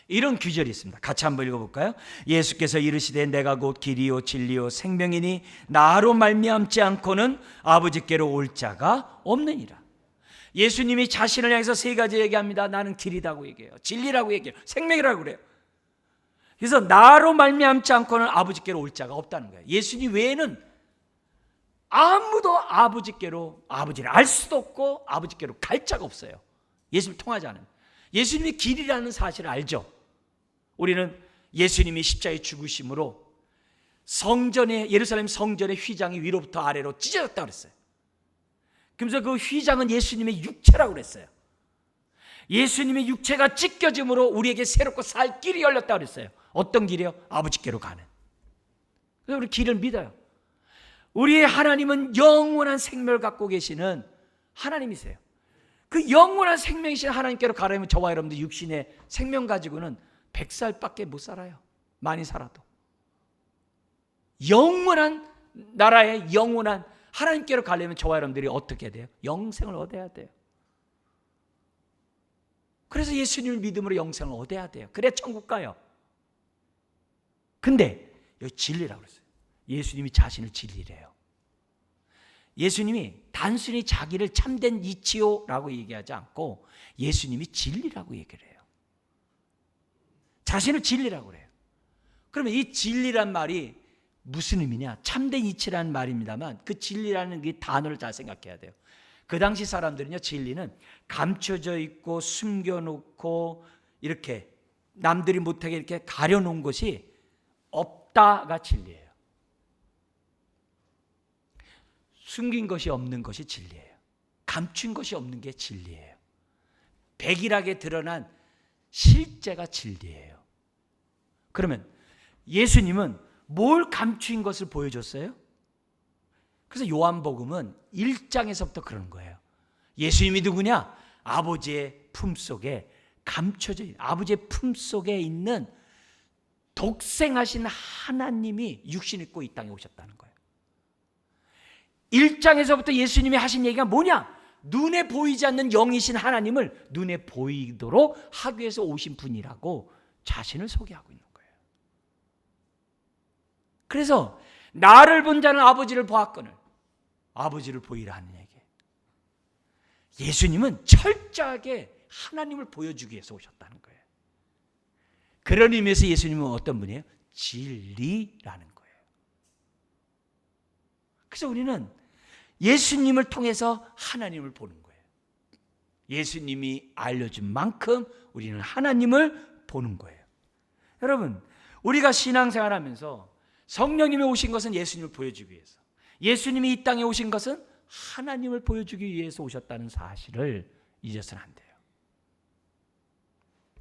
이런 규절이 있습니다. 같이 한번 읽어볼까요? 예수께서 이르시되 내가 곧 길이요 진리요 생명이니 나로 말미암지 않고는 아버지께로 올 자가 없느니라. 예수님이 자신을 향해서 세 가지 얘기합니다. 나는 길이라고 얘기해요. 진리라고 얘기해요. 생명이라고 그래요. 그래서 나로 말미암지 않고는 아버지께로 올 자가 없다는 거예요. 예수님 외에는 아무도 아버지께로 아버지를 알 수도 없고 아버지께로 갈 자가 없어요. 예수님 통하지 않으면. 예수님이 길이라는 사실을 알죠. 우리는 예수님이 십자가에 죽으심으로 예루살렘 성전의 휘장이 위로부터 아래로 찢어졌다고 그랬어요. 그러면서 그 휘장은 예수님의 육체라고 그랬어요. 예수님의 육체가 찢겨짐으로 우리에게 새롭고 살 길이 열렸다고 그랬어요. 어떤 길이요? 아버지께로 가는. 그래서 우리 길을 믿어요. 우리의 하나님은 영원한 생명을 갖고 계시는 하나님이세요. 그 영원한 생명이신 하나님께로 가려면 저와 여러분들 육신의 생명 가지고는 100살밖에 못 살아요. 많이 살아도. 영원한 나라의 영원한 하나님께로 가려면 저와 여러분들이 어떻게 돼요? 영생을 얻어야 돼요. 그래서 예수님을 믿음으로 영생을 얻어야 돼요. 그래 천국 가요. 근데 여기 진리라고 그랬어요. 예수님이 자신을 진리래요. 예수님이 단순히 자기를 참된 이치요라고 얘기하지 않고 예수님이 진리라고 얘기를 해요. 자신을 진리라고 그래요. 그러면 이 진리란 말이 무슨 의미냐? 참된 이치라는 말입니다만 그 진리라는 그 단어를 잘 생각해야 돼요. 그 당시 사람들은요, 진리는 감춰져 있고 숨겨놓고 이렇게 남들이 못하게 이렇게 가려놓은 것이 없다가 진리예요. 숨긴 것이 없는 것이 진리예요. 감춘 것이 없는 게 진리예요. 백일하게 드러난 실제가 진리예요. 그러면 예수님은 뭘 감춘 것을 보여줬어요? 그래서 요한복음은 1장에서부터 그러는 거예요. 예수님이 누구냐? 아버지의 품속에 감춰져 있는, 아버지의 품속에 있는 독생하신 하나님이 육신 입고 이 땅에 오셨다는 거예요. 1장에서부터 예수님이 하신 얘기가 뭐냐? 눈에 보이지 않는 영이신 하나님을 눈에 보이도록 하기 위해서 오신 분이라고 자신을 소개하고 있는 거예요. 그래서 나를 본 자는 아버지를 보았거늘 아버지를 보이라 하는 얘기. 예수님은 철저하게 하나님을 보여주기 위해서 오셨다는 거예요. 그런 의미에서 예수님은 어떤 분이에요? 진리라는 거예요. 그래서 우리는 예수님을 통해서 하나님을 보는 거예요. 예수님이 알려준 만큼 우리는 하나님을 보는 거예요. 여러분, 우리가 신앙생활하면서 성령님이 오신 것은 예수님을 보여주기 위해서, 예수님이 이 땅에 오신 것은 하나님을 보여주기 위해서 오셨다는 사실을 잊어서는 안 돼요.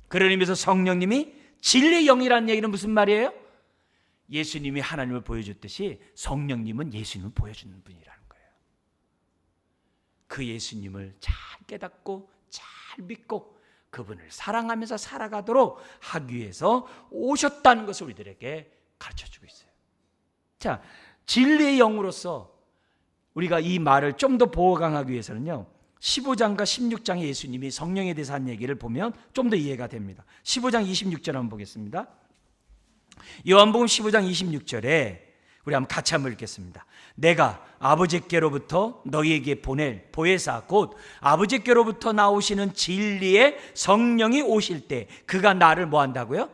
그런 의미에서 성령님이 진리의 영이라는 얘기는 무슨 말이에요? 예수님이 하나님을 보여줬듯이 성령님은 예수님을 보여주는 분이라는 거예요. 그 예수님을 잘 깨닫고 잘 믿고 그분을 사랑하면서 살아가도록 하기 위해서 오셨다는 것을 우리들에게 가르쳐주고 있어요. 자, 진리의 영으로서 우리가 이 말을 좀 더 보강하기 위해서는요, 15장과 16장에 예수님이 성령에 대해서 한 얘기를 보면 좀 더 이해가 됩니다. 15장 26절 한번 보겠습니다. 요한복음 15장 26절에 우리 한번 같이 한번 읽겠습니다. 내가 아버지께로부터 너희에게 보낼 보혜사 곧 아버지께로부터 나오시는 진리의 성령이 오실 때 그가 나를 뭐 한다고요?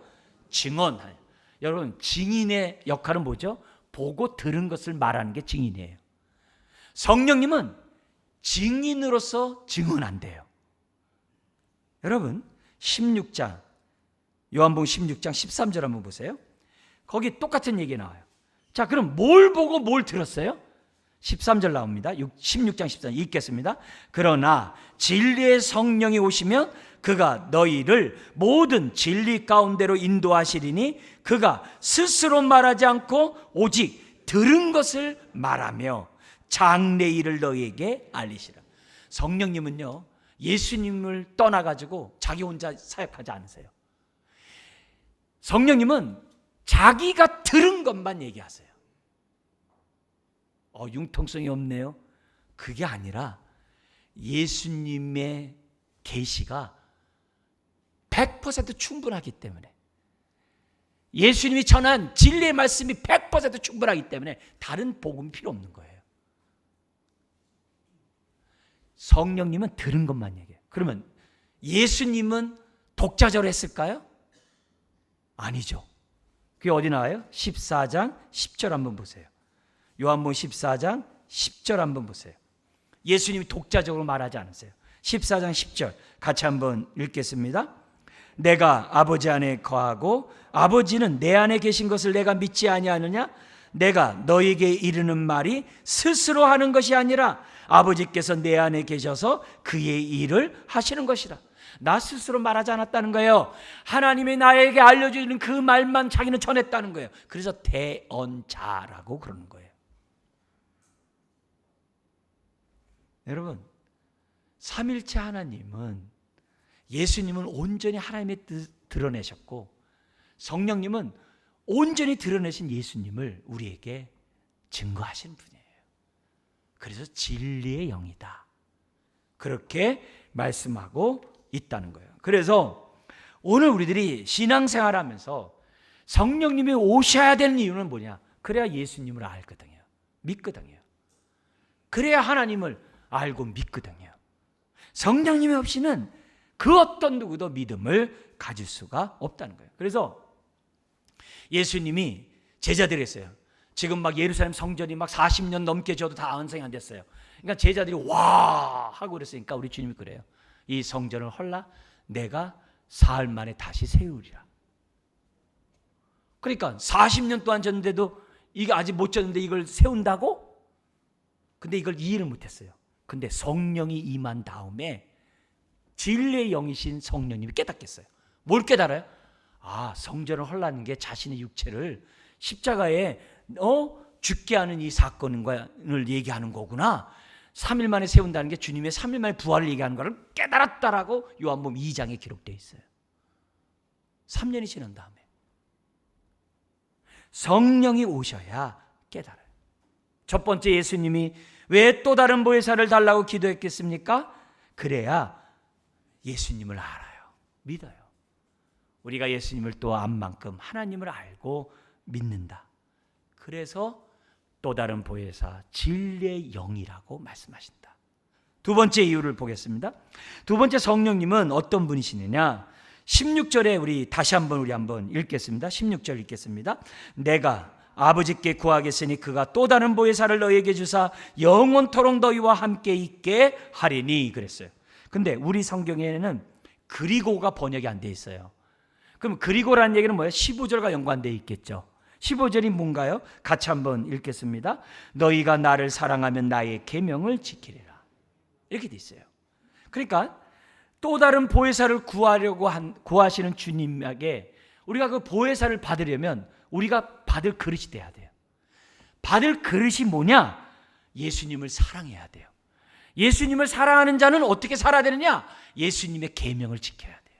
증언하여. 여러분, 증인의 역할은 뭐죠? 보고 들은 것을 말하는 게 증인이에요. 성령님은 증인으로서 증언한대요. 여러분, 16장 요한복음 16장 13절 한번 보세요. 거기 똑같은 얘기 나와요. 자, 그럼 뭘 보고 뭘 들었어요? 13절 나옵니다. 16장 14절 읽겠습니다. 그러나 진리의 성령이 오시면 그가 너희를 모든 진리 가운데로 인도하시리니 그가 스스로 말하지 않고 오직 들은 것을 말하며 장래 일을 너희에게 알리시라. 성령님은요, 예수님을 떠나가지고 자기 혼자 사역하지 않으세요. 성령님은 자기가 들은 것만 얘기하세요. 융통성이 없네요. 그게 아니라 예수님의 계시가 100% 충분하기 때문에, 예수님이 전한 진리의 말씀이 100% 충분하기 때문에 다른 복음이 필요 없는 거예요. 성령님은 들은 것만 얘기해요. 그러면 예수님은 독자적으로 했을까요? 아니죠. 그게 어디 나와요? 14장 10절 한번 보세요. 요한복음 14장 10절 한번 보세요. 예수님이 독자적으로 말하지 않았어요. 14장 10절 같이 한번 읽겠습니다. 내가 아버지 안에 거하고 아버지는 내 안에 계신 것을 내가 믿지 아니하느냐? 내가 너에게 이르는 말이 스스로 하는 것이 아니라 아버지께서 내 안에 계셔서 그의 일을 하시는 것이라. 나 스스로 말하지 않았다는 거예요. 하나님이 나에게 알려주는 그 말만 자기는 전했다는 거예요. 그래서 대언자라고 그러는 거예요. 여러분, 삼일체 하나님은, 예수님은 온전히 하나님의 뜻 드러내셨고 성령님은 온전히 드러내신 예수님을 우리에게 증거하시는 분이에요. 그래서 진리의 영이다, 그렇게 말씀하고 있다는 거예요. 그래서 오늘 우리들이 신앙생활하면서 성령님이 오셔야 되는 이유는 뭐냐? 그래야 예수님을 알거든요. 믿거든요. 그래야 하나님을 알고 믿거든요. 성령님이 없이는 그 어떤 누구도 믿음을 가질 수가 없다는 거예요. 그래서 예수님이 제자들이 했어요. 지금 막 예루살렘 성전이 막 40년 넘게 져도 다 완성이 안 됐어요. 그러니까 제자들이 와 하고 그랬으니까 우리 주님이 그래요. 이 성전을 헐라 내가 사흘 만에 다시 세우리라. 그러니까 40년 동안 졌는데도 이게 아직 못 졌는데 이걸 세운다고? 근데 이걸 이해를 못했어요. 근데 성령이 임한 다음에 진리의 영이신 성령님이 깨닫겠어요. 뭘 깨달아요? 아, 성전을 헐라는 게 자신의 육체를 십자가에 죽게 하는 이 사건을 얘기하는 거구나. 3일 만에 세운다는 게 주님의 3일 만에 부활을 얘기하는 것을 깨달았다라고 요한복음 2장에 기록되어 있어요. 3년이 지난 다음에 성령이 오셔야 깨달아요. 첫 번째, 예수님이 왜 또 다른 보혜사를 달라고 기도했겠습니까? 그래야 예수님을 알아요, 믿어요. 우리가 예수님을 또 안 만큼 하나님을 알고 믿는다. 그래서 또 다른 보혜사, 진리의 영이라고 말씀하신다. 두 번째 이유를 보겠습니다. 두 번째, 성령님은 어떤 분이시느냐? 16절에 우리 다시 한번 읽겠습니다. 16절 읽겠습니다. 내가 아버지께 구하겠으니 그가 또 다른 보혜사를 너희에게 주사 영원토록 너희와 함께 있게 하리니 그랬어요. 근데 우리 성경에는 그리고가 번역이 안 돼 있어요. 그럼 그리고라는 얘기는 뭐예요? 15절과 연관되어 있겠죠. 15절이 뭔가요? 같이 한번 읽겠습니다. 너희가 나를 사랑하면 나의 계명을 지키리라. 이렇게 돼 있어요. 그러니까 또 다른 보혜사를 구하시는 주님에게 우리가 그 보혜사를 받으려면 우리가 받을 그릇이 돼야 돼요. 받을 그릇이 뭐냐? 예수님을 사랑해야 돼요. 예수님을 사랑하는 자는 어떻게 살아야 되느냐? 예수님의 계명을 지켜야 돼요.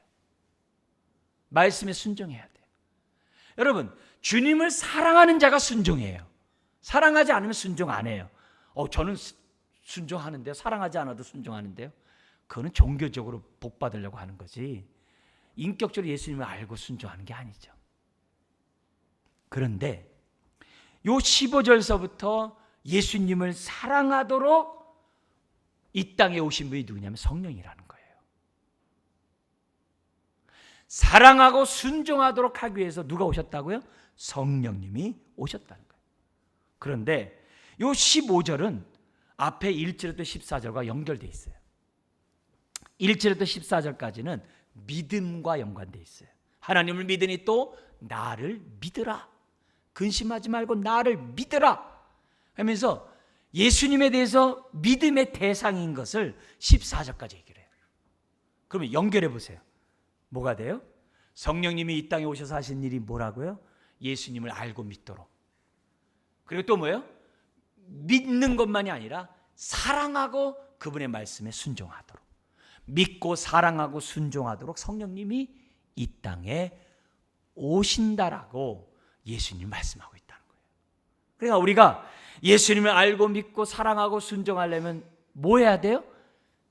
말씀에 순종해야 돼요. 여러분, 주님을 사랑하는 자가 순종해요. 사랑하지 않으면 순종 안 해요. 저는 순종하는데요. 사랑하지 않아도 순종하는데요. 그거는 종교적으로 복 받으려고 하는 거지 인격적으로 예수님을 알고 순종하는 게 아니죠. 그런데 요 15절서부터 예수님을 사랑하도록 이 땅에 오신 분이 누구냐면 성령이라는 거예요. 사랑하고 순종하도록 하기 위해서 누가 오셨다고요? 성령님이 오셨다는 거예요. 그런데 요 15절은 앞에 1절부터 14절과 연결되어 있어요. 1절부터 14절까지는 믿음과 연관되어 있어요. 하나님을 믿으니 또 나를 믿으라. 근심하지 말고 나를 믿으라 하면서 예수님에 대해서 믿음의 대상인 것을 14절까지 얘기를 해요. 그러면 연결해 보세요. 뭐가 돼요? 성령님이 이 땅에 오셔서 하신 일이 뭐라고요? 예수님을 알고 믿도록. 그리고 또 뭐예요? 믿는 것만이 아니라 사랑하고 그분의 말씀에 순종하도록. 믿고 사랑하고 순종하도록 성령님이 이 땅에 오신다라고 예수님 말씀하고 있다는 거예요. 그러니까 우리가 예수님을 알고 믿고 사랑하고 순종하려면 뭐 해야 돼요?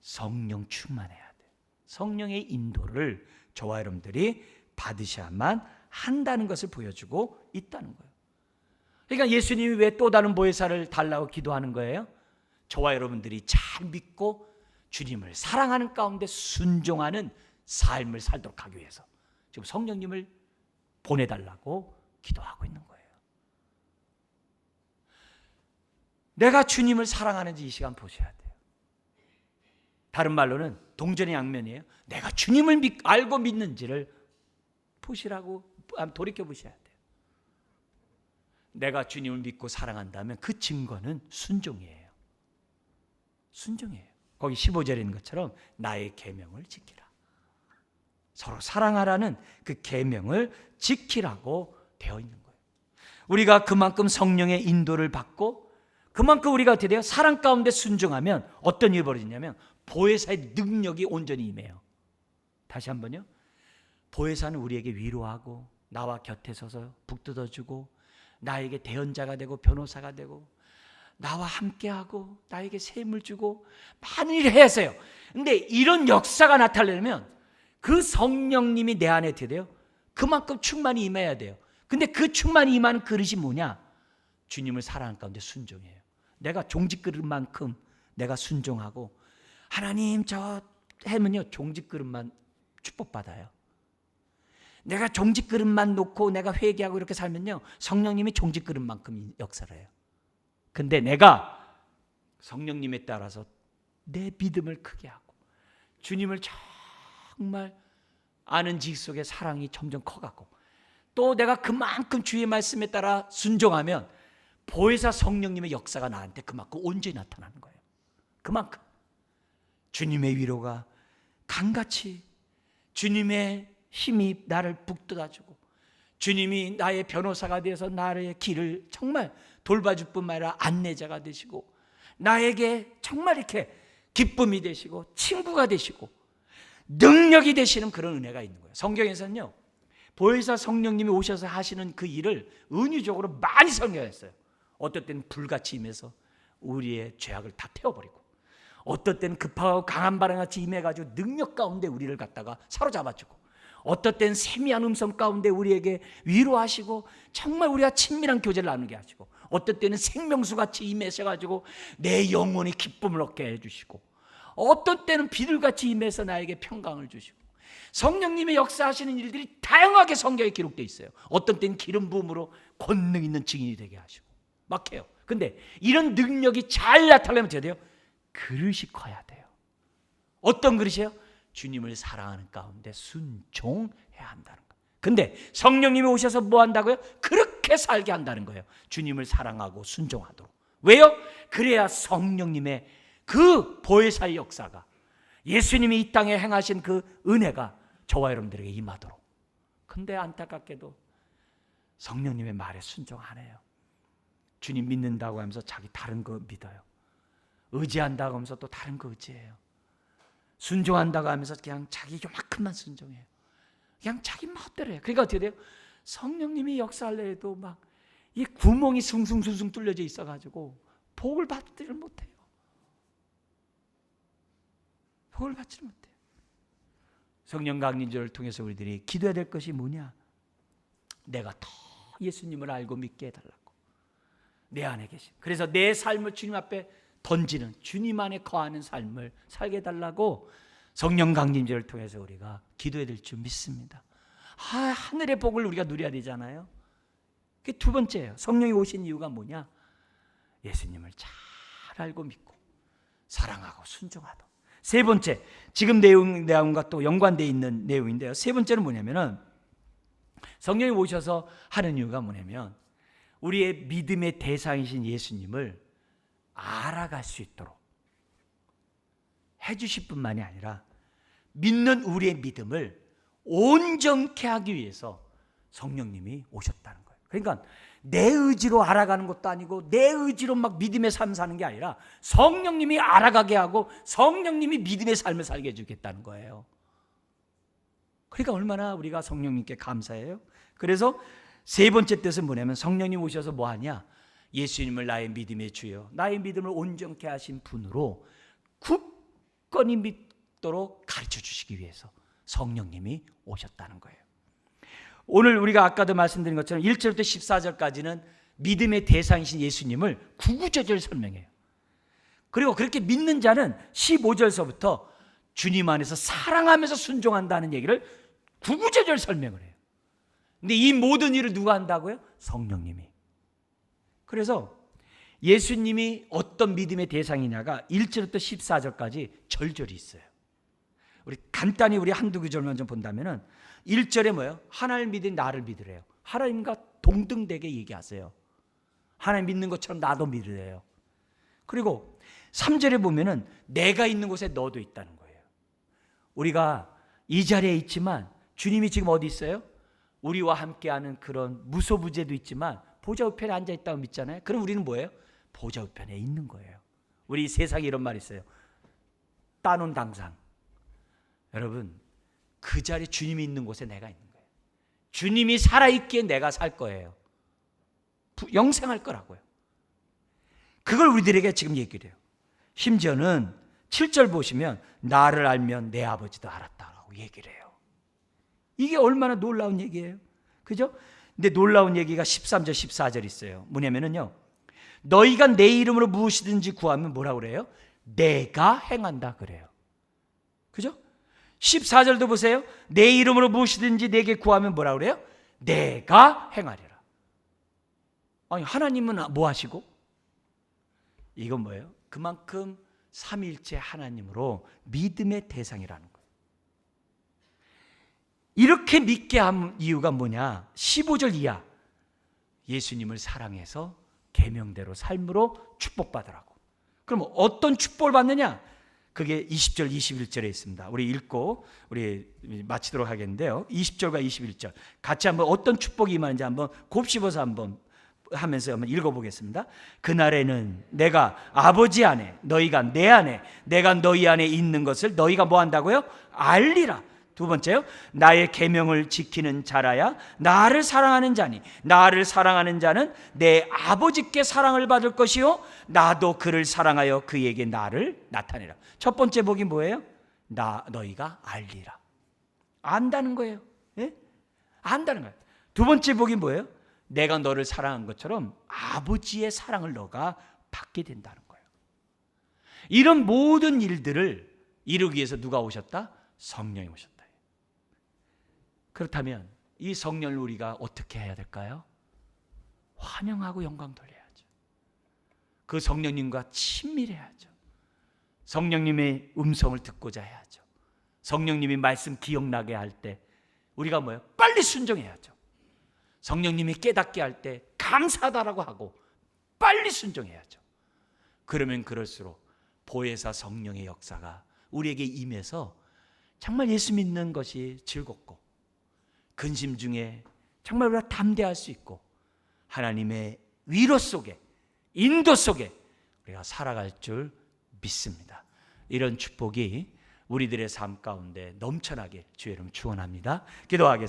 성령 충만해야 돼요. 성령의 인도를 저와 여러분들이 받으셔야만 한다는 것을 보여주고 있다는 거예요. 그러니까 예수님이 왜 또 다른 보혜사를 달라고 기도하는 거예요? 저와 여러분들이 잘 믿고 주님을 사랑하는 가운데 순종하는 삶을 살도록 하기 위해서 지금 성령님을 보내달라고 기도하고 있는 거예요. 내가 주님을 사랑하는지 이 시간 보셔야 돼요. 다른 말로는 동전의 양면이에요. 내가 주님을 알고 믿는지를 보시라고 돌이켜 보셔야 돼요. 내가 주님을 믿고 사랑한다면 그 증거는 순종이에요. 순종이에요. 거기 15절에 있는 것처럼 나의 계명을 지키라. 서로 사랑하라는 그 계명을 지키라고 되어 있는 거예요. 우리가 그만큼 성령의 인도를 받고 그만큼 우리가 어떻게 돼요? 사랑 가운데 순종하면 어떤 일이 벌어지냐면 보혜사의 능력이 온전히 임해요. 다시 한번요. 보혜사는 우리에게 위로하고 나와 곁에 서서 북돋아주고 나에게 대언자가 되고 변호사가 되고 나와 함께하고 나에게 셈을 주고 많은 일을 해야해요. 근데 이런 역사가 나타나려면 그 성령님이 내 안에 어떻게 돼요? 그만큼 충만히 임해야 돼요. 근데 그 충만히 임하는 그릇이 뭐냐? 주님을 사랑하는 가운데 순종해요. 내가 종직 그릇만큼 내가 순종하고 하나님 저 하면요 종직 그릇만 축복받아요. 내가 종직 그릇만 놓고 내가 회개하고 이렇게 살면요 성령님이 종직 그릇만큼 역사를 해요. 근데 내가 성령님에 따라서 내 믿음을 크게 하고 주님을 정말 아는 지식 속에 사랑이 점점 커가고 또 내가 그만큼 주의 말씀에 따라 순종하면 보혜사 성령님의 역사가 나한테 그만큼 온전히 나타나는 거예요. 그만큼 주님의 위로가 강같이 주님의 힘이 나를 북돋아주고 주님이 나의 변호사가 되어서 나의 길을 정말 돌봐줄 뿐만 아니라 안내자가 되시고 나에게 정말 이렇게 기쁨이 되시고 친구가 되시고 능력이 되시는 그런 은혜가 있는 거예요. 성경에서는요 보혜사 성령님이 오셔서 하시는 그 일을 은유적으로 많이 설명했어요. 어떨 때는 불같이 임해서 우리의 죄악을 다 태워버리고 어떨 때는 급하고 강한 바람같이 임해가지고 능력 가운데 우리를 갖다가 사로잡아주고 어떨 때는 세미한 음성 가운데 우리에게 위로하시고 정말 우리가 친밀한 교제를 나누게 하시고 어떨 때는 생명수같이 임하셔가지고 내 영혼이 기쁨을 얻게 해주시고 어떤 때는 비둘같이 임해서 나에게 평강을 주시고 성령님의 역사하시는 일들이 다양하게 성경에 기록되어 있어요. 어떤 때는 기름 부음으로 권능 있는 증인이 되게 하시고 막 해요. 근데 이런 능력이 잘 나타나려면 어떻게 돼요? 그릇이 커야 돼요. 어떤 그릇이에요? 주님을 사랑하는 가운데 순종해야 한다는 거예요. 근데 성령님이 오셔서 뭐 한다고요? 그렇게 살게 한다는 거예요. 주님을 사랑하고 순종하도록. 왜요? 그래야 성령님의 그 보혜사의 역사가 예수님이 이 땅에 행하신 그 은혜가 저와 여러분들에게 임하도록. 근데 안타깝게도 성령님의 말에 순종 안 해요. 주님 믿는다고 하면서 자기 다른 거 믿어요. 의지한다고 하면서 또 다른 거 의지해요. 순종한다고 하면서 그냥 자기 요만큼만 순종해요. 그냥 자기 멋대로 해요. 그러니까 어떻게 돼요? 성령님이 역사하려 해도 막 이 구멍이 숭숭숭숭 뚫려져 있어가지고 복을 받지를 못해요. 복을 받지를 못해요. 성령 강림절을 통해서 우리들이 기도해야 될 것이 뭐냐? 내가 더 예수님을 알고 믿게 해달라고. 내 안에 계신. 그래서 내 삶을 주님 앞에 던지는 주님 안에 거하는 삶을 살게 해달라고 성령 강림절을 통해서 우리가 기도해야 될 줄 믿습니다. 하늘의 복을 우리가 누려야 되잖아요. 그게 두 번째예요. 성령이 오신 이유가 뭐냐? 예수님을 잘 알고 믿고 사랑하고 순종하도록. 세 번째, 지금 내용과 또 연관되어 있는 내용인데요. 세 번째는 뭐냐면은 성령이 오셔서 하는 이유가 뭐냐면 우리의 믿음의 대상이신 예수님을 알아갈 수 있도록 해주실 뿐만이 아니라 믿는 우리의 믿음을 온전케 하기 위해서 성령님이 오셨다는 거예요. 그러니까 내 의지로 알아가는 것도 아니고 내 의지로 막 믿음의 삶 사는 게 아니라 성령님이 알아가게 하고 성령님이 믿음의 삶을 살게 해주겠다는 거예요. 그러니까 얼마나 우리가 성령님께 감사해요. 그래서 세 번째 뜻은 뭐냐면 성령님 오셔서 뭐 하냐? 예수님을 나의 믿음의 주요, 나의 믿음을 온전케 하신 분으로 굳건히 믿도록 가르쳐 주시기 위해서 성령님이 오셨다는 거예요. 오늘 우리가 아까도 말씀드린 것처럼 1절부터 14절까지는 믿음의 대상이신 예수님을 구구절절 설명해요. 그리고 그렇게 믿는 자는 15절서부터 주님 안에서 사랑하면서 순종한다는 얘기를 구구절절 설명을 해요. 근데 이 모든 일을 누가 한다고요? 성령님이. 그래서 예수님이 어떤 믿음의 대상이냐가 1절부터 14절까지 절절히 있어요. 우리 간단히 우리 한두 구절만 좀 본다면은 1절에 뭐예요? 하나님을 믿으니 나를 믿으래요. 하나님과 동등되게 얘기하세요. 하나님 믿는 것처럼 나도 믿으래요. 그리고 3절에 보면은 내가 있는 곳에 너도 있다는 거예요. 우리가 이 자리에 있지만 주님이 지금 어디 있어요? 우리와 함께하는 그런 무소부재도 있지만 보좌 우편에 앉아 있다고 믿잖아요. 그럼 우리는 뭐예요? 보좌 우편에 있는 거예요. 우리 세상에 이런 말이 있어요. 따놓은 당상. 여러분, 그 자리에 주님이 있는 곳에 내가 있는 거예요. 주님이 살아있기에 내가 살 거예요. 영생할 거라고요. 그걸 우리들에게 지금 얘기를 해요. 심지어는 7절 보시면 나를 알면 내 아버지도 알았다라고 얘기를 해요. 이게 얼마나 놀라운 얘기예요. 그죠? 근데 놀라운 얘기가 13절 14절 있어요. 뭐냐면요, 너희가 내 이름으로 무엇이든지 구하면 뭐라고 그래요? 내가 행한다 그래요. 그죠? 14절도 보세요. 내 이름으로 무엇이든지 내게 구하면 뭐라고 그래요? 내가 행하리라. 아니, 하나님은 뭐 하시고? 이건 뭐예요? 그만큼 삼위일체 하나님으로 믿음의 대상이라는 거예요. 이렇게 믿게 한 이유가 뭐냐? 15절 이하. 예수님을 사랑해서 계명대로 삶으로 축복받으라고. 그럼 어떤 축복을 받느냐? 그게 20절 21절에 있습니다. 우리 읽고 우리 마치도록 하겠는데요. 20절과 21절 같이 한번 어떤 축복이 임하는지 한번 곱씹어서 한번 하면서 한번 읽어보겠습니다. 그날에는 내가 아버지 안에 너희가 내 안에 내가 너희 안에 있는 것을 너희가 뭐 한다고요? 알리라. 두 번째요, 나의 계명을 지키는 자라야 나를 사랑하는 자니 나를 사랑하는 자는 내 아버지께 사랑을 받을 것이요 나도 그를 사랑하여 그에게 나를 나타내라. 첫 번째 복이 뭐예요? 너희가 알리라. 안다는 거예요. 예? 안다는 거예요. 두 번째 복이 뭐예요? 내가 너를 사랑한 것처럼 아버지의 사랑을 너가 받게 된다는 거예요. 이런 모든 일들을 이루기 위해서 누가 오셨다? 성령이 오셨다. 그렇다면 이 성령을 우리가 어떻게 해야 될까요? 환영하고 영광 돌려야죠. 그 성령님과 친밀해야죠. 성령님의 음성을 듣고자 해야죠. 성령님이 말씀 기억나게 할 때 우리가 뭐예요? 빨리 순종해야죠. 성령님이 깨닫게 할 때 감사하다라고 하고 빨리 순종해야죠. 그러면 그럴수록 보혜사 성령의 역사가 우리에게 임해서 정말 예수 믿는 것이 즐겁고 근심 중에 정말 우리가 담대할 수 있고 하나님의 위로 속에 인도 속에 우리가 살아갈 줄 믿습니다. 이런 축복이 우리들의 삶 가운데 넘쳐나게 주의 이름 축원합니다. 기도하겠습니다.